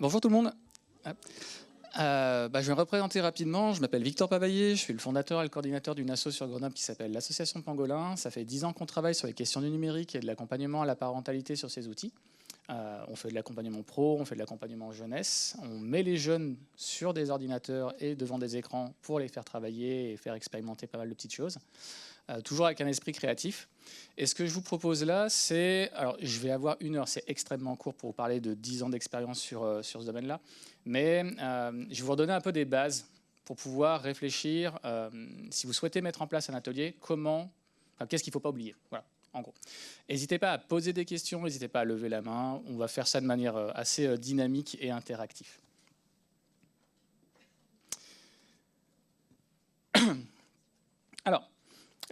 Bonjour tout le monde. Je vais me représenter rapidement. Je m'appelle Victor Pavaillé, je suis le fondateur et le coordinateur d'une asso sur Grenoble qui s'appelle l'association Pangolin. Ça fait 10 ans qu'on travaille sur les questions du numérique et de l'accompagnement à la parentalité sur ces outils. On fait de l'accompagnement pro, on fait de l'accompagnement jeunesse. On met les jeunes sur des ordinateurs et devant des écrans pour les faire travailler et faire expérimenter pas mal de petites choses. Toujours avec un esprit créatif. Et ce que je vous propose là, c'est... Alors, je vais avoir 1 heure, c'est extrêmement court pour vous parler de 10 ans d'expérience sur ce domaine-là. Mais je vais vous redonner un peu des bases pour pouvoir réfléchir, si vous souhaitez mettre en place un atelier, qu'est-ce qu'il ne faut pas oublier. Voilà, en gros. N'hésitez pas à poser des questions, n'hésitez pas à lever la main. On va faire ça de manière assez dynamique et interactive. Alors,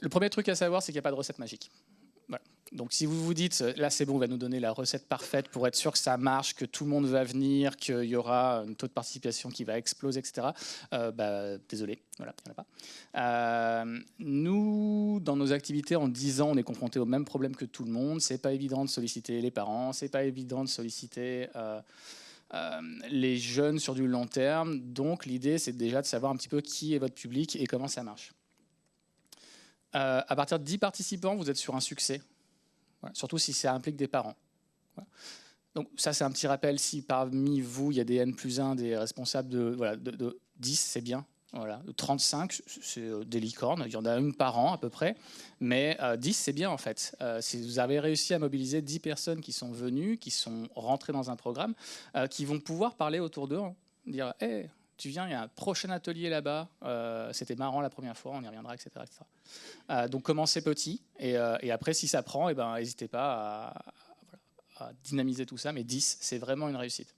le premier truc à savoir, c'est qu'il n'y a pas de recette magique. Voilà. Donc si vous vous dites, là c'est bon, on va nous donner la recette parfaite pour être sûr que ça marche, que tout le monde va venir, qu'il y aura un taux de participation qui va exploser, etc. Désolé, voilà, il n'y en a pas. Nous, dans nos activités, en 10 ans, on est confrontés au même problème que tout le monde. C'est pas évident de solliciter les parents, c'est pas évident de solliciter les jeunes sur du long terme. Donc l'idée, c'est déjà de savoir un petit peu qui est votre public et comment ça marche. À partir de 10 participants, vous êtes sur un succès, voilà, surtout si ça implique des parents. Voilà. Donc ça, c'est un petit rappel, si parmi vous, il y a des N+1, des responsables de 10, c'est bien. Voilà. 35, c'est des licornes, il y en a une par an à peu près, mais 10, c'est bien en fait. Si vous avez réussi à mobiliser 10 personnes qui sont venues, qui sont rentrées dans un programme, qui vont pouvoir parler autour d'eux, dire « Hey, tu viens, il y a un prochain atelier là-bas, c'était marrant la première fois, on y reviendra, etc. etc. » Donc commencez petit, et après si ça prend, n'hésitez pas à dynamiser tout ça, mais 10, c'est vraiment une réussite.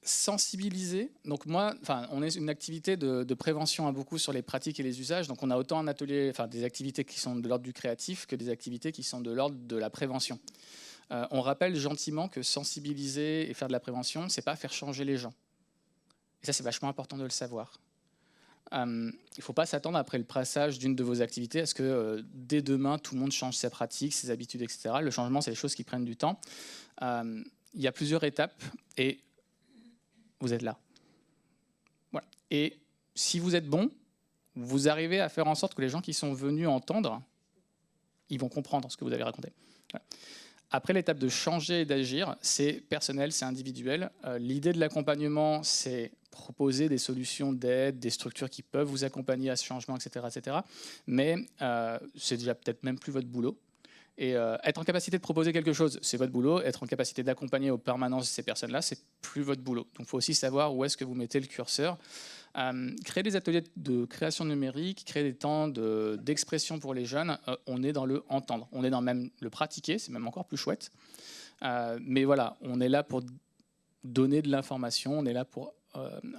Sensibiliser, donc on est une activité de prévention à beaucoup sur les pratiques et les usages, donc on a autant un atelier, des activités qui sont de l'ordre du créatif que des activités qui sont de l'ordre de la prévention. On rappelle gentiment que sensibiliser et faire de la prévention, c'est pas faire changer les gens. Et ça, c'est vachement important de le savoir. Il ne faut pas s'attendre après le passage d'une de vos activités à ce que dès demain, tout le monde change ses pratiques, ses habitudes, etc. Le changement, c'est des choses qui prennent du temps. Il y a plusieurs étapes et vous êtes là. Voilà. Et si vous êtes bon, vous arrivez à faire en sorte que les gens qui sont venus entendre, ils vont comprendre ce que vous avez raconté. Voilà. Après, l'étape de changer et d'agir, c'est personnel, c'est individuel. L'idée de l'accompagnement, c'est proposer des solutions d'aide, des structures qui peuvent vous accompagner à ce changement, etc. etc. Mais c'est déjà peut-être même plus votre boulot. Et être en capacité de proposer quelque chose, c'est votre boulot. Être en capacité d'accompagner aux permanences ces personnes-là, c'est plus votre boulot. Donc il faut aussi savoir où est-ce que vous mettez le curseur. Créer des ateliers de création numérique, créer des temps d'expression pour les jeunes, on est dans le entendre, on est dans même le pratiquer, c'est même encore plus chouette. Mais voilà, on est là pour donner de l'information, on est là pour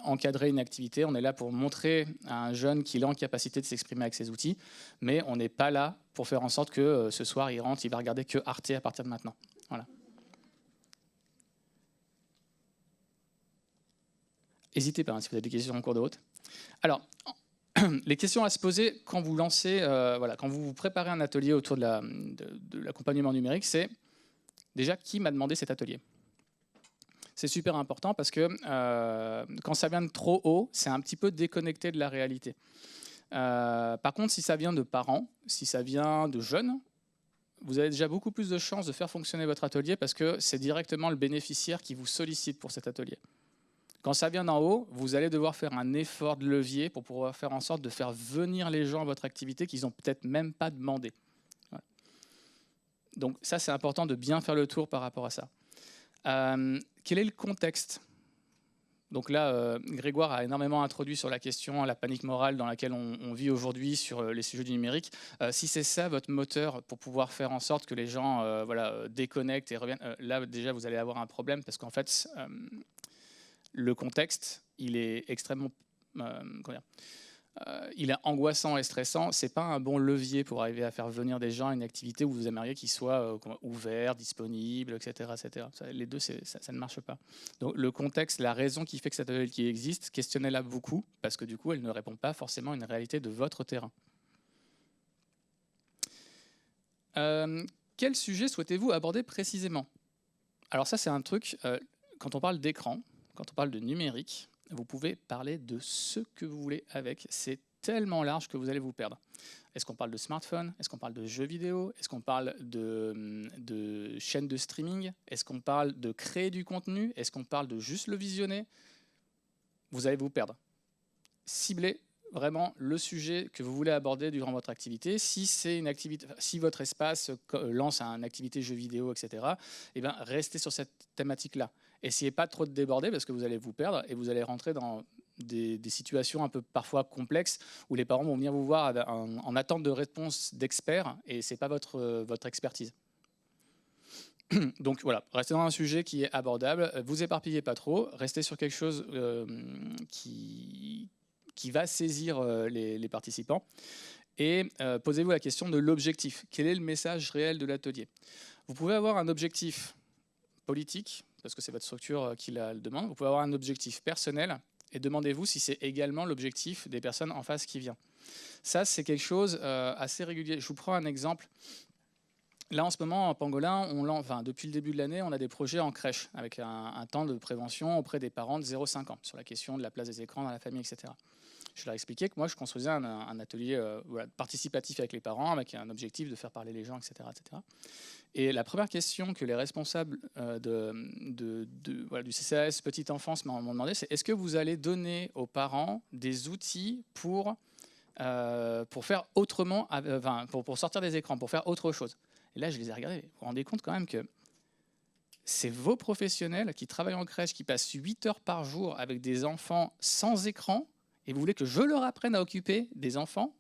encadrer une activité, on est là pour montrer à un jeune qu'il est en capacité de s'exprimer avec ses outils, mais on n'est pas là pour faire en sorte que ce soir il rentre, il va regarder que Arte à partir de maintenant. Voilà. N'hésitez pas si vous avez des questions en cours de route. Alors, les questions à se poser quand vous lancez, quand vous vous préparez un atelier autour de l'accompagnement numérique, c'est déjà qui m'a demandé cet atelier. C'est super important parce que quand ça vient de trop haut, c'est un petit peu déconnecté de la réalité. Par contre, si ça vient de parents, si ça vient de jeunes, vous avez déjà beaucoup plus de chances de faire fonctionner votre atelier parce que c'est directement le bénéficiaire qui vous sollicite pour cet atelier. Quand ça vient d'en haut, vous allez devoir faire un effort de levier pour pouvoir faire en sorte de faire venir les gens à votre activité qu'ils n'ont peut-être même pas demandé. Voilà. Donc ça, c'est important de bien faire le tour par rapport à ça. Quel est le contexte ? Donc là, Grégoire a énormément introduit sur la question, la panique morale dans laquelle on vit aujourd'hui sur les sujets du numérique. Si c'est ça votre moteur pour pouvoir faire en sorte que les gens déconnectent et reviennent, là déjà vous allez avoir un problème parce qu'en fait, le contexte, il est extrêmement il est angoissant et stressant. Ce n'est pas un bon levier pour arriver à faire venir des gens à une activité où vous aimeriez qu'ils soient ouverts, disponibles, etc. etc. Les deux, ça ne marche pas. Donc le contexte, la raison qui fait que cet atelier existe, questionnez-la beaucoup, parce que du coup, elle ne répond pas forcément à une réalité de votre terrain. Quel sujet souhaitez-vous aborder précisément ? Alors ça, c'est un truc, quand on parle d'écran, quand on parle de numérique, vous pouvez parler de ce que vous voulez avec. C'est tellement large que vous allez vous perdre. Est-ce qu'on parle de smartphone? Est-ce qu'on parle de jeux vidéo? Est-ce qu'on parle de chaînes de streaming? Est-ce qu'on parle de créer du contenu? Est-ce qu'on parle de juste le visionner? Vous allez vous perdre. Ciblez vraiment le sujet que vous voulez aborder durant votre activité. Si c'est une activité, si votre espace lance une activité jeux vidéo, etc., eh bien, restez sur cette thématique-là. Essayez pas trop de déborder parce que vous allez vous perdre et vous allez rentrer dans des situations un peu parfois complexes où les parents vont venir vous voir en attente de réponse d'experts et c'est pas votre expertise. Donc voilà, restez dans un sujet qui est abordable, vous éparpillez pas trop, restez sur quelque chose qui va saisir les participants et posez-vous la question de l'objectif. Quel est le message réel de l'atelier? Vous pouvez avoir un objectif politique, parce que c'est votre structure qui le demande, vous pouvez avoir un objectif personnel et demandez-vous si c'est également l'objectif des personnes en face qui vient. Ça, c'est quelque chose assez régulier. Je vous prends un exemple. Là, en ce moment, en Pangolin, depuis le début de l'année, on a des projets en crèche avec un temps de prévention auprès des parents de 0,5 ans sur la question de la place des écrans dans la famille, etc. Je leur ai expliqué que moi, je construisais un atelier participatif avec les parents, avec un objectif de faire parler les gens, etc., etc. Et la première question que les responsables du CCAS Petite Enfance m'ont demandé, c'est est-ce que vous allez donner aux parents des outils pour faire autrement, pour sortir des écrans, pour faire autre chose? Et là, je les ai regardés. Vous vous rendez compte quand même que c'est vos professionnels qui travaillent en crèche, qui passent 8 heures par jour avec des enfants sans écran, et vous voulez que je leur apprenne à occuper des enfants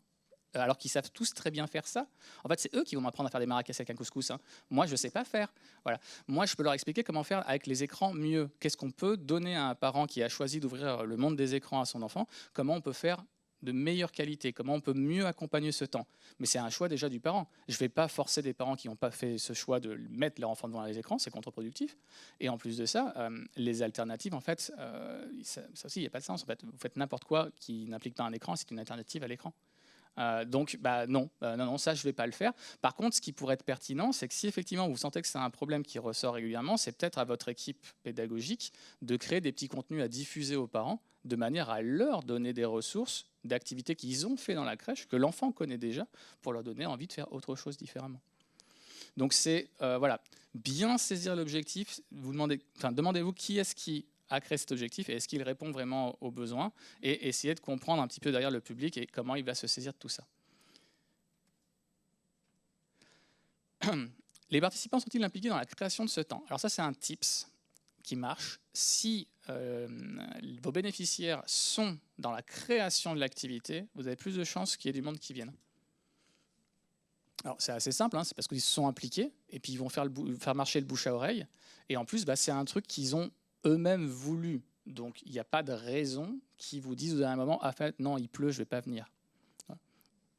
alors qu'ils savent tous très bien faire ça? En fait, c'est eux qui vont m'apprendre à faire des maracas avec un couscous. Hein. Moi, je ne sais pas faire. Voilà. Moi, je peux leur expliquer comment faire avec les écrans mieux. Qu'est-ce qu'on peut donner à un parent qui a choisi d'ouvrir le monde des écrans à son enfant? Comment on peut faire de meilleure qualité, comment on peut mieux accompagner ce temps. Mais c'est un choix déjà du parent. Je ne vais pas forcer des parents qui n'ont pas fait ce choix de mettre leur enfant devant les écrans, c'est contre-productif. Et en plus de ça, les alternatives, en fait, ça aussi, il n'y a pas de sens. En fait, vous faites n'importe quoi qui n'implique pas un écran, c'est une alternative à l'écran. Donc, non, ça, je ne vais pas le faire. Par contre, ce qui pourrait être pertinent, c'est que si effectivement vous sentez que c'est un problème qui ressort régulièrement, c'est peut-être à votre équipe pédagogique de créer des petits contenus à diffuser aux parents de manière à leur donner des ressources d'activités qu'ils ont fait dans la crèche, que l'enfant connaît déjà, pour leur donner envie de faire autre chose différemment. Donc, c'est bien saisir l'objectif. Demandez-vous qui est-ce qui a créé cet objectif et est-ce qu'il répond vraiment aux besoins, et essayer de comprendre un petit peu derrière le public et comment il va se saisir de tout ça. Les participants sont-ils impliqués dans la création de ce temps? Alors ça, c'est un tips qui marche. Si vos bénéficiaires sont dans la création de l'activité, vous avez plus de chances qu'il y ait du monde qui vienne. Alors c'est assez simple, hein, c'est parce qu'ils se sont impliqués et puis ils vont faire marcher le bouche à oreille. Et en plus, c'est un truc qu'ils ont eux-mêmes voulu. Donc, il n'y a pas de raison qu'ils vous disent au dernier moment, ah, en fait, non, il pleut, je ne vais pas venir.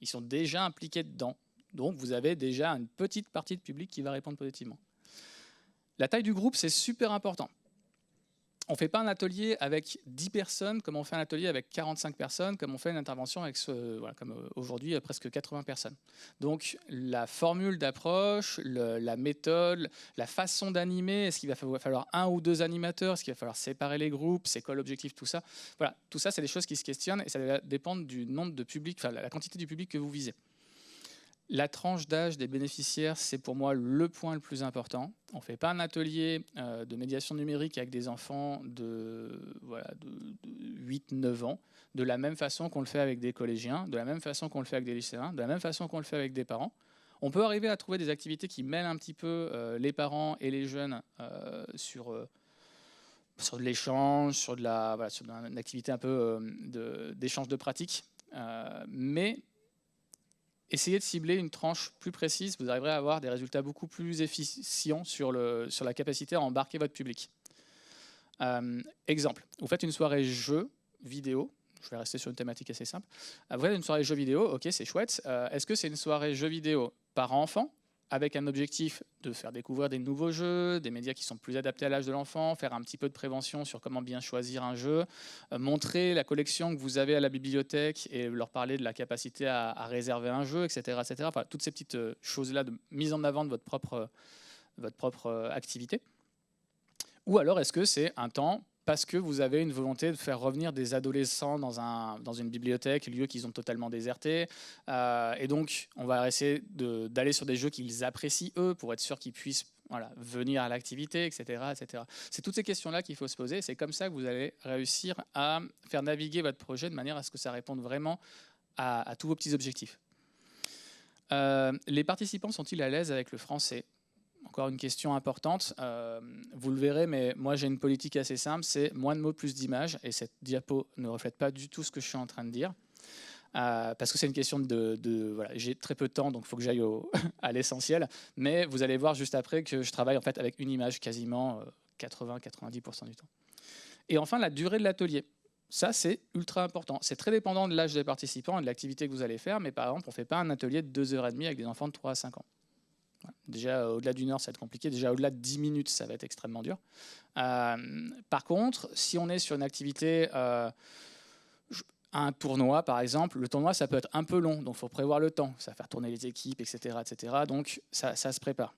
Ils sont déjà impliqués dedans. Donc, vous avez déjà une petite partie de public qui va répondre positivement. La taille du groupe, c'est super important. On ne fait pas un atelier avec 10 personnes comme on fait un atelier avec 45 personnes, comme on fait une intervention avec, comme aujourd'hui, presque 80 personnes. Donc, la formule d'approche, la méthode, la façon d'animer, est-ce qu'il va falloir 1 ou 2 animateurs, est-ce qu'il va falloir séparer les groupes, c'est quoi l'objectif, tout ça. Voilà, tout ça, c'est des choses qui se questionnent et ça va dépendre du nombre de public, la quantité du public que vous visez. La tranche d'âge des bénéficiaires, c'est pour moi le point le plus important. On ne fait pas un atelier de médiation numérique avec des enfants de 8-9 ans, de la même façon qu'on le fait avec des collégiens, de la même façon qu'on le fait avec des lycéens, de la même façon qu'on le fait avec des parents. On peut arriver à trouver des activités qui mêlent un petit peu les parents et les jeunes sur de l'échange, sur une activité un peu d'échange de pratiques. Mais essayez de cibler une tranche plus précise, vous arriverez à avoir des résultats beaucoup plus efficients sur la capacité à embarquer votre public. Exemple, vous faites une soirée jeux vidéo, je vais rester sur une thématique assez simple. Vous faites une soirée jeux vidéo, ok, c'est chouette. Est-ce que c'est une soirée jeux vidéo par enfant, avec un objectif de faire découvrir des nouveaux jeux, des médias qui sont plus adaptés à l'âge de l'enfant, faire un petit peu de prévention sur comment bien choisir un jeu, montrer la collection que vous avez à la bibliothèque et leur parler de la capacité à réserver un jeu, etc. etc. Enfin, toutes ces petites choses-là de mise en avant de votre propre activité. Ou alors est-ce que c'est un temps parce que vous avez une volonté de faire revenir des adolescents dans une bibliothèque, lieu qu'ils ont totalement déserté. Et donc, on va essayer d'aller sur des jeux qu'ils apprécient, eux, pour être sûr qu'ils puissent venir à l'activité, etc., etc. C'est toutes ces questions-là qu'il faut se poser. C'est comme ça que vous allez réussir à faire naviguer votre projet de manière à ce que ça réponde vraiment à tous vos petits objectifs. Les participants sont-ils à l'aise avec le français ? Encore une question importante, vous le verrez, mais moi j'ai une politique assez simple, c'est moins de mots, plus d'images, et cette diapo ne reflète pas du tout ce que je suis en train de dire, parce que c'est une question voilà, j'ai très peu de temps, donc il faut que j'aille à l'essentiel, mais vous allez voir juste après que je travaille en fait avec une image quasiment 80-90% du temps. Et enfin, la durée de l'atelier. Ça, c'est ultra important. C'est très dépendant de l'âge des participants et de l'activité que vous allez faire, mais par exemple, on ne fait pas un atelier de 2h30 avec des enfants de 3 à 5 ans. Déjà, au-delà d'une heure, ça va être compliqué. Déjà, au-delà de 10 minutes, ça va être extrêmement dur. Par contre, si on est sur une activité, un tournoi, par exemple, le tournoi, ça peut être un peu long. Donc, il faut prévoir le temps. Ça va faire tourner les équipes, etc. etc. Donc, ça se prépare.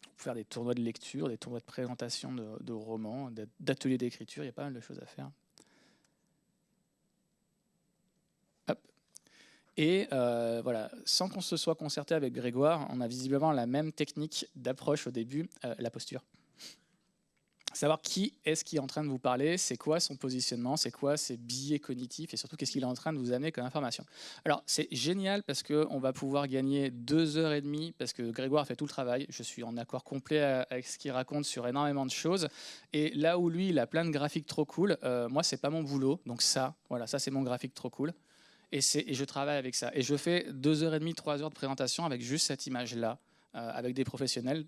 On peut faire des tournois de lecture, des tournois de présentation de romans, d'ateliers d'écriture. Il y a pas mal de choses à faire. Et voilà, sans qu'on se soit concerté avec Grégoire, on a visiblement la même technique d'approche au début, la posture. Savoir qui est-ce qui est en train de vous parler, c'est quoi son positionnement, c'est quoi ses biais cognitifs et surtout qu'est-ce qu'il est en train de vous amener comme information. Alors c'est génial parce qu'on va pouvoir gagner 2h30 parce que Grégoire fait tout le travail. Je suis en accord complet avec ce qu'il raconte sur énormément de choses. Et là où lui, il a plein de graphiques trop cool, moi c'est pas mon boulot. Donc ça, voilà, ça c'est mon graphique trop cool. Et je travaille avec ça. Et je fais 2h30, 3 heures de présentation avec juste cette image-là, avec des professionnels.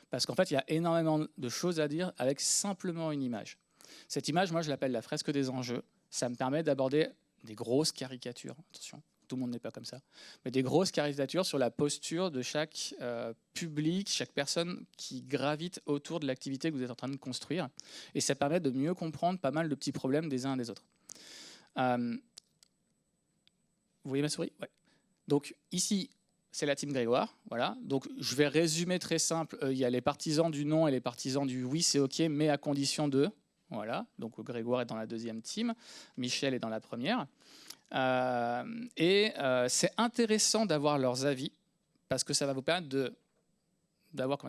Parce qu'en fait, il y a énormément de choses à dire avec simplement une image. Cette image, moi, je l'appelle la fresque des enjeux. Ça me permet d'aborder des grosses caricatures. Attention, tout le monde n'est pas comme ça. Mais des grosses caricatures sur la posture de chaque public, chaque personne qui gravite autour de l'activité que vous êtes en train de construire. Et ça permet de mieux comprendre pas mal de petits problèmes des uns et des autres. Vous voyez ma souris ? Ouais. Donc ici, c'est la team Grégoire. Voilà. Donc je vais résumer très simple. Il y a les partisans du non et les partisans du oui, c'est OK, mais à condition de. Voilà. Donc Grégoire est dans la deuxième team. Michel est dans la première. C'est intéressant d'avoir leurs avis parce que ça va vous permettre d'avoir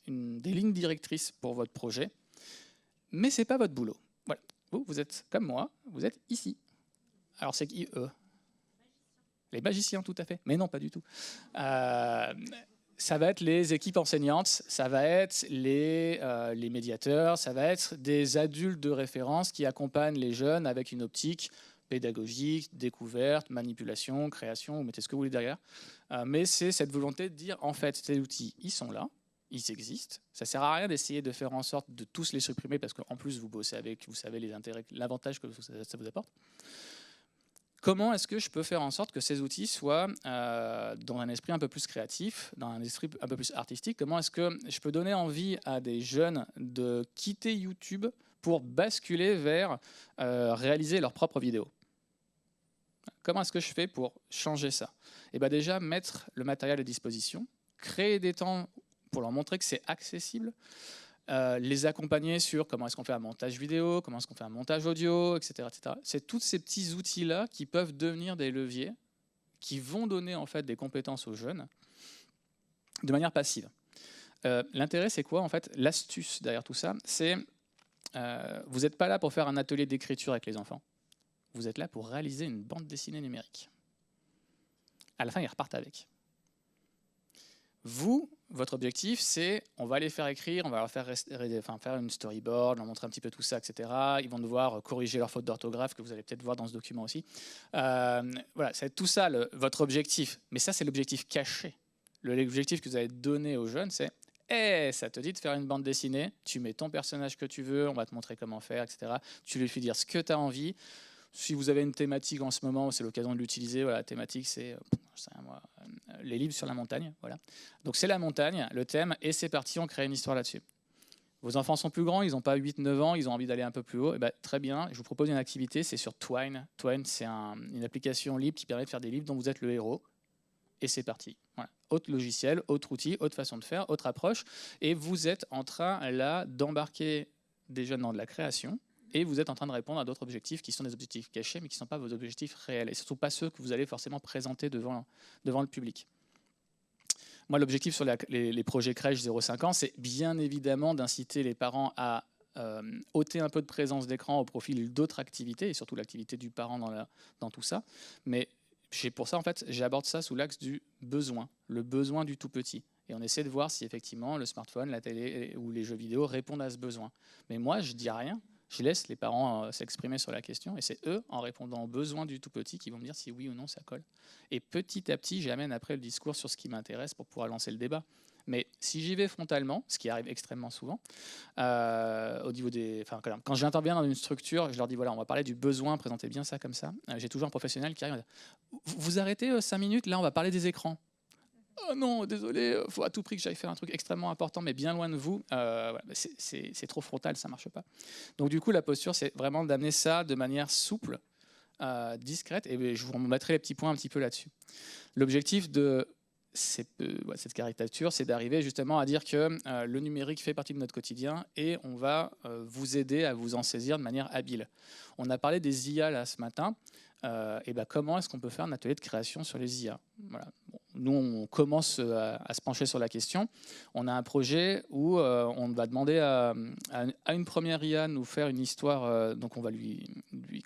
des lignes directrices pour votre projet. Mais ce n'est pas votre boulot. Voilà. Vous êtes comme moi, vous êtes ici. Alors c'est qui eux ? Les magiciens, tout à fait. Mais non, pas du tout. Ça va être les équipes enseignantes, ça va être les médiateurs, ça va être des adultes de référence qui accompagnent les jeunes avec une optique pédagogique, découverte, manipulation, création, vous mettez ce que vous voulez derrière. Mais c'est cette volonté de dire, en fait, ces outils, ils sont là, ils existent. Ça ne sert à rien d'essayer de faire en sorte de tous les supprimer parce qu'en plus, vous bossez avec, vous savez les intérêts, l'avantage que ça vous apporte. Comment est-ce que je peux faire en sorte que ces outils soient dans un esprit un peu plus créatif, dans un esprit un peu plus artistique? Comment est-ce que je peux donner envie à des jeunes de quitter YouTube pour basculer vers réaliser leurs propres vidéos? Comment est-ce que je fais pour changer ça? Et bien déjà, mettre le matériel à disposition, créer des temps pour leur montrer que c'est accessible, les accompagner sur comment est-ce qu'on fait un montage vidéo, comment est-ce qu'on fait un montage audio, etc. etc. C'est tous ces petits outils-là qui peuvent devenir des leviers, qui vont donner en fait des compétences aux jeunes de manière passive. L'intérêt, c'est quoi en fait? L'astuce derrière tout ça, c'est vous n'êtes pas là pour faire un atelier d'écriture avec les enfants. Vous êtes là pour réaliser une bande dessinée numérique. À la fin, ils repartent avec. Vous, votre objectif, c'est on va les faire écrire, on va leur faire une storyboard, leur montrer un petit peu tout ça, etc. Ils vont devoir corriger leurs fautes d'orthographe, que vous allez peut-être voir dans ce document aussi. Voilà, c'est tout ça votre objectif. Mais ça, c'est l'objectif caché. L'objectif que vous allez donner aux jeunes, c'est ça te dit de faire une bande dessinée, tu mets ton personnage que tu veux, on va te montrer comment faire, etc. Tu lui fais dire ce que tu as envie. Si vous avez une thématique en ce moment, c'est l'occasion de l'utiliser. Voilà, la thématique, c'est les livres sur la montagne. Voilà. Donc c'est la montagne, le thème, et c'est parti, on crée une histoire là-dessus. Vos enfants sont plus grands, ils n'ont pas 8-9 ans, ils ont envie d'aller un peu plus haut. Et ben, très bien, je vous propose une activité, c'est sur Twine. Twine, c'est une application libre qui permet de faire des livres dont vous êtes le héros. et c'est parti. Voilà. Autre logiciel, autre outil, autre façon de faire, autre approche, et vous êtes en train là d'embarquer des jeunes dans de la création, et vous êtes en train de répondre à d'autres objectifs qui sont des objectifs cachés, mais qui ne sont pas vos objectifs réels, et surtout pas ceux que vous allez forcément présenter devant le public. Moi, l'objectif sur les projets crèche 0-5 ans, c'est bien évidemment d'inciter les parents à ôter un peu de présence d'écran au profil d'autres activités, et surtout l'activité du parent dans tout ça. Mais pour ça, en fait, j'aborde ça sous l'axe du besoin, le besoin du tout petit. Et on essaie de voir si effectivement le smartphone, la télé ou les jeux vidéo répondent à ce besoin. Mais moi, je dis rien. Je laisse les parents s'exprimer sur la question, et c'est eux, en répondant aux besoins du tout petit, qui vont me dire si oui ou non ça colle. Et petit à petit, j'amène après le discours sur ce qui m'intéresse pour pouvoir lancer le débat. Mais si j'y vais frontalement, ce qui arrive extrêmement souvent, au niveau quand j'interviens dans une structure, je leur dis voilà, on va parler du besoin, présentez bien ça comme ça. J'ai toujours un professionnel qui arrive, vous arrêtez 5 minutes, là on va parler des écrans. Oh non, désolé, il faut à tout prix que j'aille faire un truc extrêmement important, mais bien loin de vous. Voilà, c'est trop frontal, ça ne marche pas. Donc du coup, la posture, c'est vraiment d'amener ça de manière souple, discrète, et je vous mettrai les petits points un petit peu là-dessus. L'objectif de cette caricature, c'est d'arriver justement à dire que le numérique fait partie de notre quotidien et on va vous aider à vous en saisir de manière habile. On a parlé des IA là ce matin. Et comment est-ce qu'on peut faire un atelier de création sur les IA? Voilà. Bon, nous, on commence à se pencher sur la question. On a un projet où on va demander à une première IA de nous faire une histoire. Donc, on va lui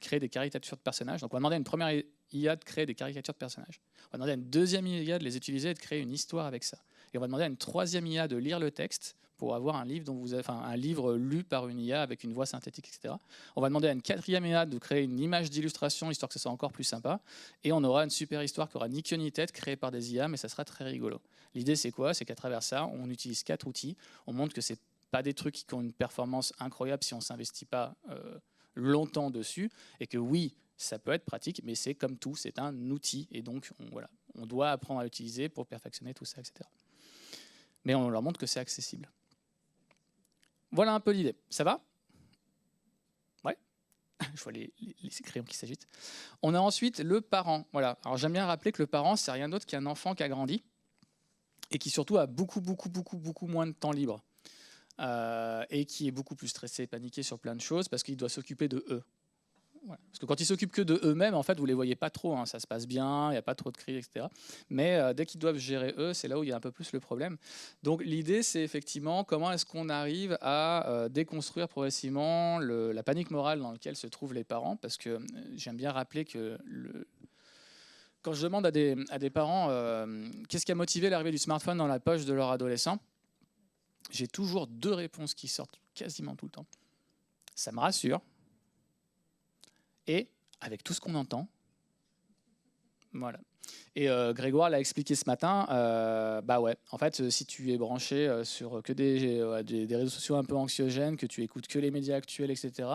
créer des caricatures de personnages. Donc, on va demander à une première IA de créer des caricatures de personnages. On va demander à une deuxième IA de les utiliser et de créer une histoire avec ça. Et on va demander à une troisième IA de lire le texte pour avoir un livre lu par une IA avec une voix synthétique, etc. On va demander à une quatrième IA de créer une image d'illustration, histoire que ce soit encore plus sympa. Et on aura une super histoire qui aura ni queue ni tête, créée par des IA, mais ça sera très rigolo. L'idée, c'est quoi? C'est qu'à travers ça, on utilise 4 outils. On montre que ce n'est pas des trucs qui ont une performance incroyable si on ne s'investit pas longtemps dessus. Et que oui, ça peut être pratique, mais c'est comme tout, c'est un outil. Et donc, on doit apprendre à l'utiliser pour perfectionner tout ça, etc. Mais on leur montre que c'est accessible. Voilà un peu l'idée. Ça va? Ouais. Je vois les crayons qui s'agitent. On a ensuite le parent. Voilà. Alors j'aime bien rappeler que le parent, c'est rien d'autre qu'un enfant qui a grandi et qui surtout a beaucoup moins de temps libre et qui est beaucoup plus stressé et paniqué sur plein de choses parce qu'il doit s'occuper de eux. Voilà. Parce que quand ils s'occupent que de eux-mêmes, en fait, vous les voyez pas trop, hein, ça se passe bien, il n'y a pas trop de cris, etc. Mais dès qu'ils doivent gérer eux, c'est là où il y a un peu plus le problème. Donc l'idée, c'est effectivement comment est-ce qu'on arrive à déconstruire progressivement la panique morale dans laquelle se trouvent les parents, parce que j'aime bien rappeler que quand je demande à des parents qu'est-ce qui a motivé l'arrivée du smartphone dans la poche de leur adolescent, j'ai toujours 2 réponses qui sortent quasiment tout le temps. Ça me rassure. Et avec tout ce qu'on entend, voilà. Et Grégoire l'a expliqué ce matin, bah ouais, en fait, si tu es branché sur que des réseaux sociaux un peu anxiogènes, que tu écoutes que les médias actuels, etc.,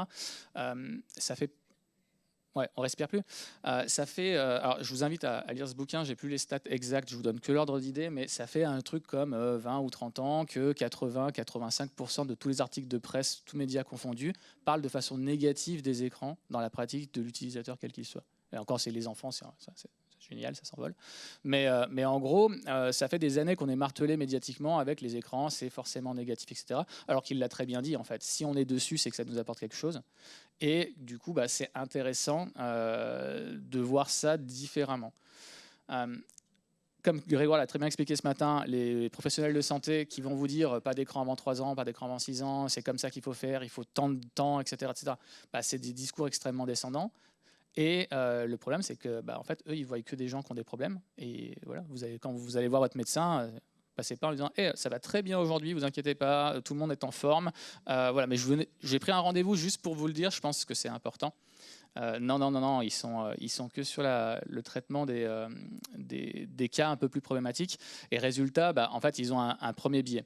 ça fait... Ouais, on respire plus. Ça fait... alors, je vous invite à lire ce bouquin, j'ai plus les stats exactes, je vous donne que l'ordre d'idée, mais ça fait un truc comme 20 ou 30 ans que 80-85% de tous les articles de presse, tous médias confondus, parlent de façon négative des écrans dans la pratique de l'utilisateur quel qu'il soit. Et encore, c'est les enfants, c'est génial, ça s'envole. Mais en gros, ça fait des années qu'on est martelé médiatiquement avec les écrans, c'est forcément négatif, etc. Alors qu'il l'a très bien dit, en fait. Si on est dessus, c'est que ça nous apporte quelque chose. Et du coup, bah, c'est intéressant de voir ça différemment. Comme Grégoire l'a très bien expliqué ce matin, les professionnels de santé qui vont vous dire pas d'écran avant 3 ans, pas d'écran avant 6 ans, c'est comme ça qu'il faut faire, il faut tant de temps, etc. Bah, c'est des discours extrêmement descendants. Et le problème, c'est que, bah, en fait, eux, ils voient que des gens qui ont des problèmes. Et voilà, quand vous allez voir votre médecin, passez pas en lui disant hey, ça va très bien aujourd'hui, vous inquiétez pas, tout le monde est en forme. Voilà, mais j'ai pris un rendez-vous juste pour vous le dire, je pense que c'est important. Non, ils sont que sur le traitement des cas un peu plus problématiques. Et résultat, bah, en fait, ils ont un premier biais.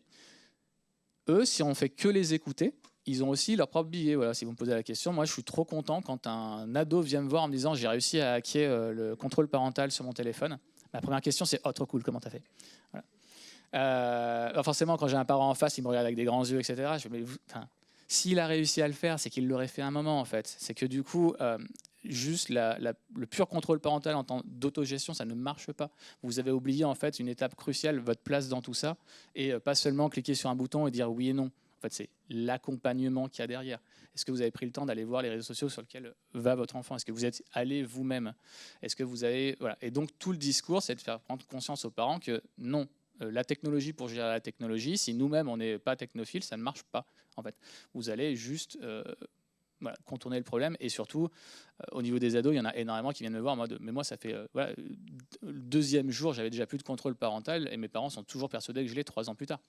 Eux, si on fait que les écouter, ils ont aussi leur propre billet. Voilà, si vous me posez la question, moi je suis trop content quand un ado vient me voir en me disant j'ai réussi à hacker le contrôle parental sur mon téléphone. Ma première question c'est oh trop cool, comment t'as fait? Voilà. Forcément quand j'ai un parent en face, il me regarde avec des grands yeux, etc. S'il a réussi à le faire, c'est qu'il l'aurait fait un moment en fait. C'est que du coup, juste le pur contrôle parental en temps d'autogestion, ça ne marche pas. Vous avez oublié en fait une étape cruciale, votre place dans tout ça, et pas seulement cliquer sur un bouton et dire oui et non. En fait, c'est l'accompagnement qu'il y a derrière. Est-ce que vous avez pris le temps d'aller voir les réseaux sociaux sur lesquels va votre enfant? Est-ce que vous êtes allé vous-même? Est-ce que vous avez... Voilà. Et donc, tout le discours, c'est de faire prendre conscience aux parents que non, la technologie pour gérer la technologie, si nous-mêmes, on n'est pas technophile, ça ne marche pas. En fait, vous allez juste voilà, contourner le problème. Et surtout, au niveau des ados, il y en a énormément qui viennent me voir en mode « mais moi, ça fait voilà, le deuxième jour, j'avais déjà plus de contrôle parental et mes parents sont toujours persuadés que je l'ai 3 ans plus tard ».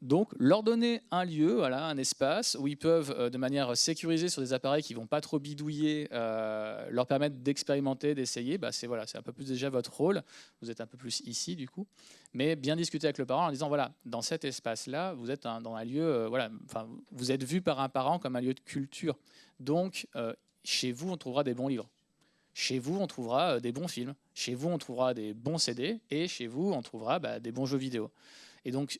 Donc, leur donner un lieu, voilà, un espace où ils peuvent, de manière sécurisée sur des appareils qui ne vont pas trop bidouiller, leur permettre d'expérimenter, d'essayer, bah c'est voilà, un peu plus déjà votre rôle. Vous êtes un peu plus ici, du coup. Mais bien discuter avec le parent en disant, voilà, dans cet espace-là, vous êtes dans un lieu, voilà, enfin, vous êtes vu par un parent comme un lieu de culture. Donc, chez vous, on trouvera des bons livres. Chez vous, on trouvera des bons films. Chez vous, on trouvera des bons CD. Et chez vous, on trouvera des bons jeux vidéo. Et donc,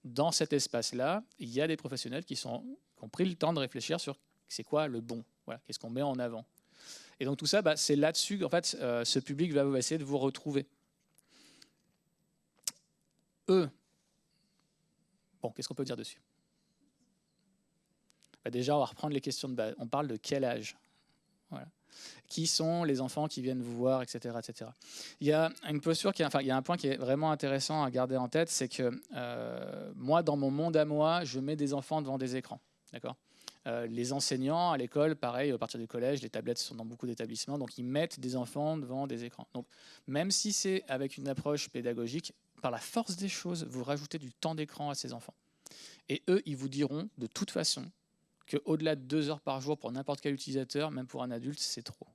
dans cet espace-là, il y a des professionnels qui ont pris le temps de réfléchir sur c'est quoi le bon, voilà, qu'est-ce qu'on met en avant. Et donc tout ça, c'est là-dessus qu'en fait, ce public va essayer de vous retrouver. Eux, bon, qu'est-ce qu'on peut dire dessus? Déjà, on va reprendre les questions de base. On parle de quel âge? Voilà. Qui sont les enfants qui viennent vous voir, etc., etc. Il y a une posture il y a un point qui est vraiment intéressant à garder en tête, c'est que moi, dans mon monde à moi, je mets des enfants devant des écrans. D'accord ? Les enseignants à l'école, pareil, à partir du collège, les tablettes sont dans beaucoup d'établissements, donc ils mettent des enfants devant des écrans. Donc, même si c'est avec une approche pédagogique, par la force des choses, vous rajoutez du temps d'écran à ces enfants. Et eux, ils vous diront de toute façon qu'au-delà de 2 heures par jour pour n'importe quel utilisateur, même pour un adulte, c'est trop.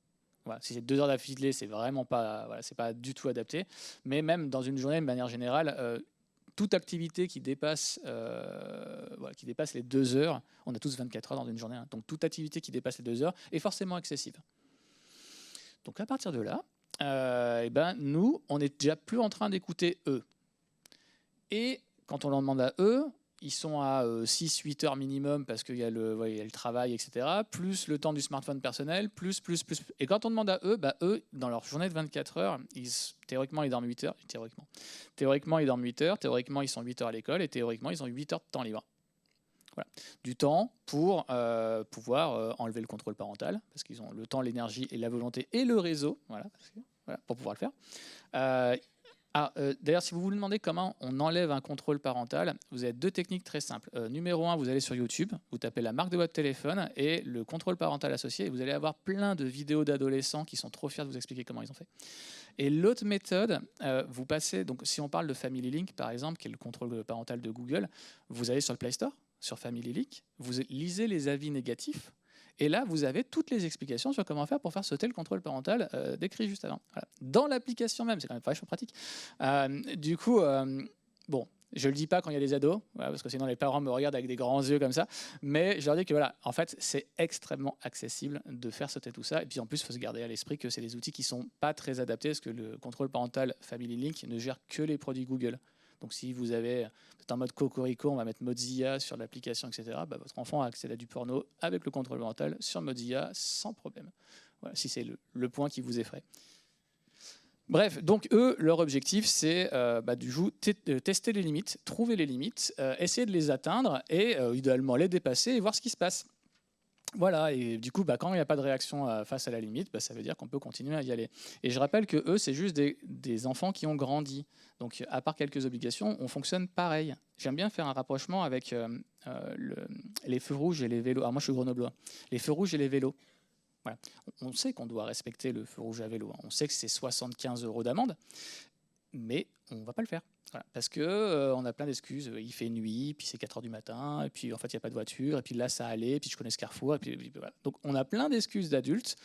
Voilà, si c'est 2 heures d'affilée, c'est vraiment pas, voilà, c'est pas du tout adapté. Mais même dans une journée, de manière générale, toute activité qui dépasse les 2 heures, on a tous 24 heures dans une journée, hein, donc toute activité qui dépasse les 2 heures est forcément excessive. Donc à partir de là, nous, on n'est déjà plus en train d'écouter eux. Et quand on leur demande à eux, ils sont à 6-8 heures minimum parce qu'il y a le travail, etc., plus le temps du smartphone personnel, plus. Et quand on demande à eux, eux, dans leur journée de 24 heures, théoriquement, ils dorment 8 heures. Théoriquement, ils dorment 8 heures. Théoriquement, ils sont 8 heures à l'école. Et théoriquement, ils ont 8 heures de temps libre. Voilà. Du temps pour pouvoir enlever le contrôle parental, parce qu'ils ont le temps, l'énergie et la volonté et le réseau, voilà, pour pouvoir le faire. D'ailleurs, si vous vous demandez comment on enlève un contrôle parental, vous avez 2 techniques très simples. Numéro 1, vous allez sur YouTube, vous tapez la marque de votre téléphone et le contrôle parental associé, et vous allez avoir plein de vidéos d'adolescents qui sont trop fiers de vous expliquer comment ils ont fait. Et l'autre méthode, vous passez, donc si on parle de Family Link par exemple, qui est le contrôle parental de Google, vous allez sur le Play Store, sur Family Link, vous lisez les avis négatifs. Et là, vous avez toutes les explications sur comment faire pour faire sauter le contrôle parental décrit juste avant. Voilà. Dans l'application même, c'est quand même vachement pratique. Du coup, bon, je ne le dis pas quand il y a des ados, voilà, parce que sinon les parents me regardent avec des grands yeux comme ça, mais je leur dis que voilà, en fait, c'est extrêmement accessible de faire sauter tout ça. Et puis en plus, il faut se garder à l'esprit que c'est des outils qui ne sont pas très adaptés, parce que le contrôle parental Family Link ne gère que les produits Google. Donc si vous êtes en mode Cocorico, on va mettre Mozilla sur l'application, etc., votre enfant a accès à du porno avec le contrôle parental sur Mozilla sans problème. Voilà, si c'est le point qui vous effraie. Bref, donc eux, leur objectif, c'est du coup tester les limites, trouver les limites, essayer de les atteindre et idéalement les dépasser et voir ce qui se passe. Voilà, et du coup, quand il n'y a pas de réaction face à la limite, ça veut dire qu'on peut continuer à y aller. Et je rappelle que eux, c'est juste des enfants qui ont grandi. Donc, à part quelques obligations, on fonctionne pareil. J'aime bien faire un rapprochement avec les feux rouges et les vélos. Alors moi, je suis grenoblois. Les feux rouges et les vélos. Voilà. On sait qu'on doit respecter le feu rouge à vélo. On sait que c'est 75 € d'amende, mais on ne va pas le faire. Voilà, parce qu'on a plein d'excuses. Il fait nuit, puis c'est 4 heures du matin, et puis en fait, il n'y a pas de voiture, et puis là, ça allait, et puis je connais ce carrefour. Et puis, voilà. Donc, on a plein d'excuses d'adultes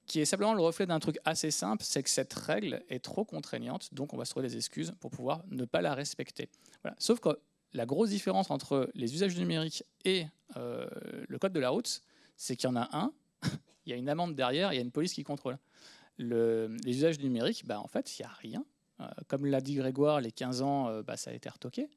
qui est simplement le reflet d'un truc assez simple, c'est que cette règle est trop contraignante, donc on va se trouver des excuses pour pouvoir ne pas la respecter. Voilà. Sauf que la grosse différence entre les usages du numérique et le code de la route, c'est qu'il y en a un, il y a une amende derrière, il y a une police qui contrôle. Les usages du numérique, en fait, il n'y a rien. Comme l'a dit Grégoire, les 15 ans, ça a été retoqué.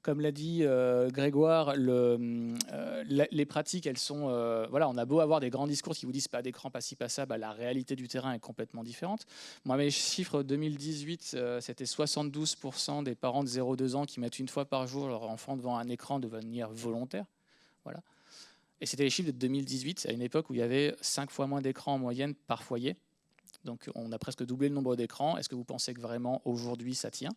Comme l'a dit Grégoire, les pratiques, elles sont... voilà, on a beau avoir des grands discours qui vous disent pas d'écran, pas ci, pas ça, la réalité du terrain est complètement différente. Moi, mes chiffres 2018, c'était 72% des parents de 0-2 ans qui mettent une fois par jour leur enfant devant un écran de manière volontaire. Voilà. Et c'était les chiffres de 2018, à une époque où il y avait 5 fois moins d'écrans en moyenne par foyer. Donc on a presque doublé le nombre d'écrans. Est-ce que vous pensez que vraiment aujourd'hui ça tient ?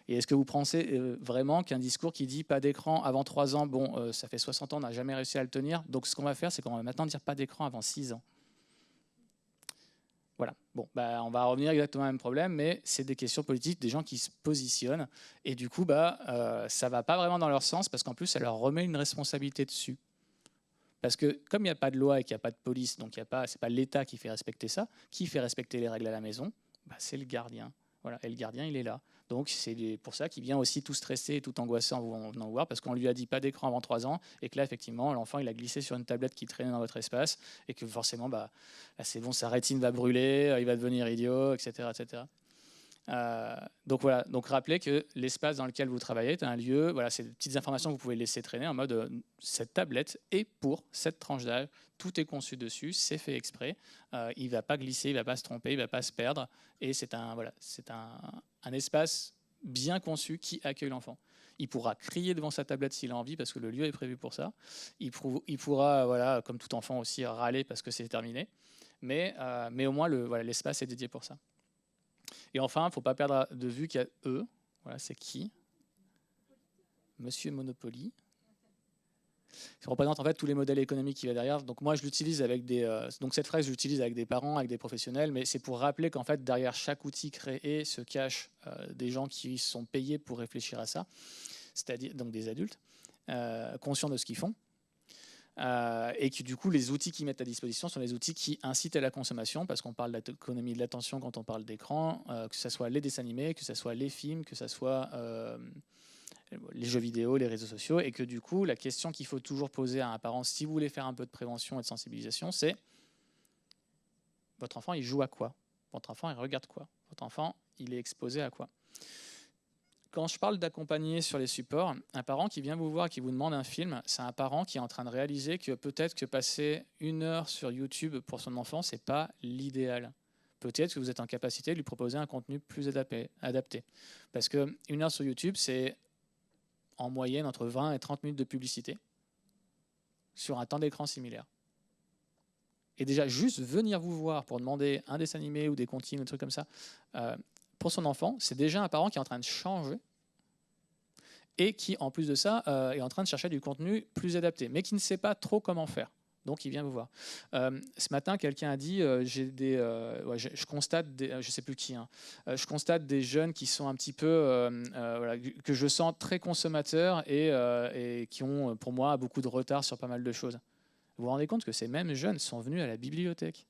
Et est-ce que vous pensez vraiment qu'un discours qui dit pas d'écran avant 3 ans, bon, ça fait 60 ans, on n'a jamais réussi à le tenir. Donc ce qu'on va faire, c'est qu'on va maintenant dire pas d'écran avant 6 ans. Voilà. Bon, on va revenir exactement au même problème, mais c'est des questions politiques, des gens qui se positionnent. Et du coup, ça va pas vraiment dans leur sens, parce qu'en plus, ça leur remet une responsabilité dessus. Parce que comme il n'y a pas de loi et qu'il n'y a pas de police, donc c'est pas l'État qui fait respecter ça, qui fait respecter les règles à la maison, c'est le gardien. Voilà. Et le gardien, il est là. Donc c'est pour ça qu'il vient aussi tout stressé et tout angoissé en venant voir, parce qu'on lui a dit pas d'écran avant 3 ans, et que là, effectivement, l'enfant, il a glissé sur une tablette qui traînait dans votre espace, et que forcément, là, c'est bon, sa rétine va brûler, il va devenir idiot, etc. etc. Donc voilà, donc rappelez que l'espace dans lequel vous travaillez est un lieu, voilà, c'est des petites informations que vous pouvez laisser traîner en mode cette tablette est pour cette tranche d'âge, tout est conçu dessus, c'est fait exprès, il ne va pas glisser, il ne va pas se tromper, il ne va pas se perdre, et c'est un espace bien conçu qui accueille l'enfant. Il pourra crier devant sa tablette s'il a envie parce que le lieu est prévu pour ça. Il pourra, voilà, comme tout enfant aussi, râler parce que c'est terminé, mais au moins l'espace est dédié pour ça. Et enfin, il ne faut pas perdre de vue qu'il y a eux. Voilà, c'est qui ? Monsieur Monopoly. Ça représente en fait tous les modèles économiques qui va derrière. Donc moi, je l'utilise avec donc cette phrase, je l'utilise avec des parents, avec des professionnels, mais c'est pour rappeler qu'en fait, derrière chaque outil créé se cachent des gens qui sont payés pour réfléchir à ça, c'est-à-dire donc des adultes conscients de ce qu'ils font. Et que du coup, les outils qu'ils mettent à disposition sont les outils qui incitent à la consommation, parce qu'on parle d'économie de l'attention quand on parle d'écran, que ce soit les dessins animés, que ce soit les films, que ce soit les jeux vidéo, les réseaux sociaux, et que du coup, la question qu'il faut toujours poser à un parent, si vous voulez faire un peu de prévention et de sensibilisation, c'est votre enfant, il joue à quoi ? Votre enfant, il regarde quoi ? Votre enfant, il est exposé à quoi ? Quand je parle d'accompagner sur les supports, un parent qui vient vous voir et qui vous demande un film, c'est un parent qui est en train de réaliser que peut-être que passer 1 heure sur YouTube pour son enfant, ce n'est pas l'idéal. Peut-être que vous êtes en capacité de lui proposer un contenu plus adapté. Parce que 1 heure sur YouTube, c'est en moyenne entre 20 et 30 minutes de publicité sur un temps d'écran similaire. Et déjà, juste venir vous voir pour demander un dessin animé ou des comptines, ou des trucs comme ça, pour son enfant, c'est déjà un parent qui est en train de changer et qui, en plus de ça, est en train de chercher du contenu plus adapté, mais qui ne sait pas trop comment faire. Donc, il vient vous voir. Ce matin, quelqu'un a dit, je constate, je ne sais plus qui, je constate des jeunes qui sont un petit peu, que je sens très consommateurs et qui ont, pour moi, beaucoup de retard sur pas mal de choses. Vous vous rendez compte que ces mêmes jeunes sont venus à la bibliothèque.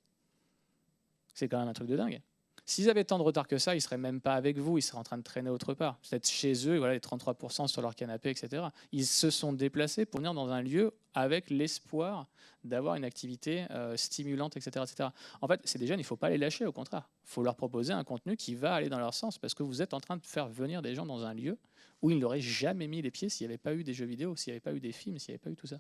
C'est quand même un truc de dingue. S'ils avaient tant de retard que ça, ils ne seraient même pas avec vous, ils seraient en train de traîner autre part. Peut-être chez eux, voilà, les 33% sur leur canapé, etc. Ils se sont déplacés pour venir dans un lieu avec l'espoir d'avoir une activité stimulante, etc., etc. En fait, c'est des jeunes, il ne faut pas les lâcher, au contraire. Il faut leur proposer un contenu qui va aller dans leur sens, parce que vous êtes en train de faire venir des gens dans un lieu où ils n'auraient jamais mis les pieds s'il n'y avait pas eu des jeux vidéo, s'il n'y avait pas eu des films, s'il n'y avait pas eu tout ça.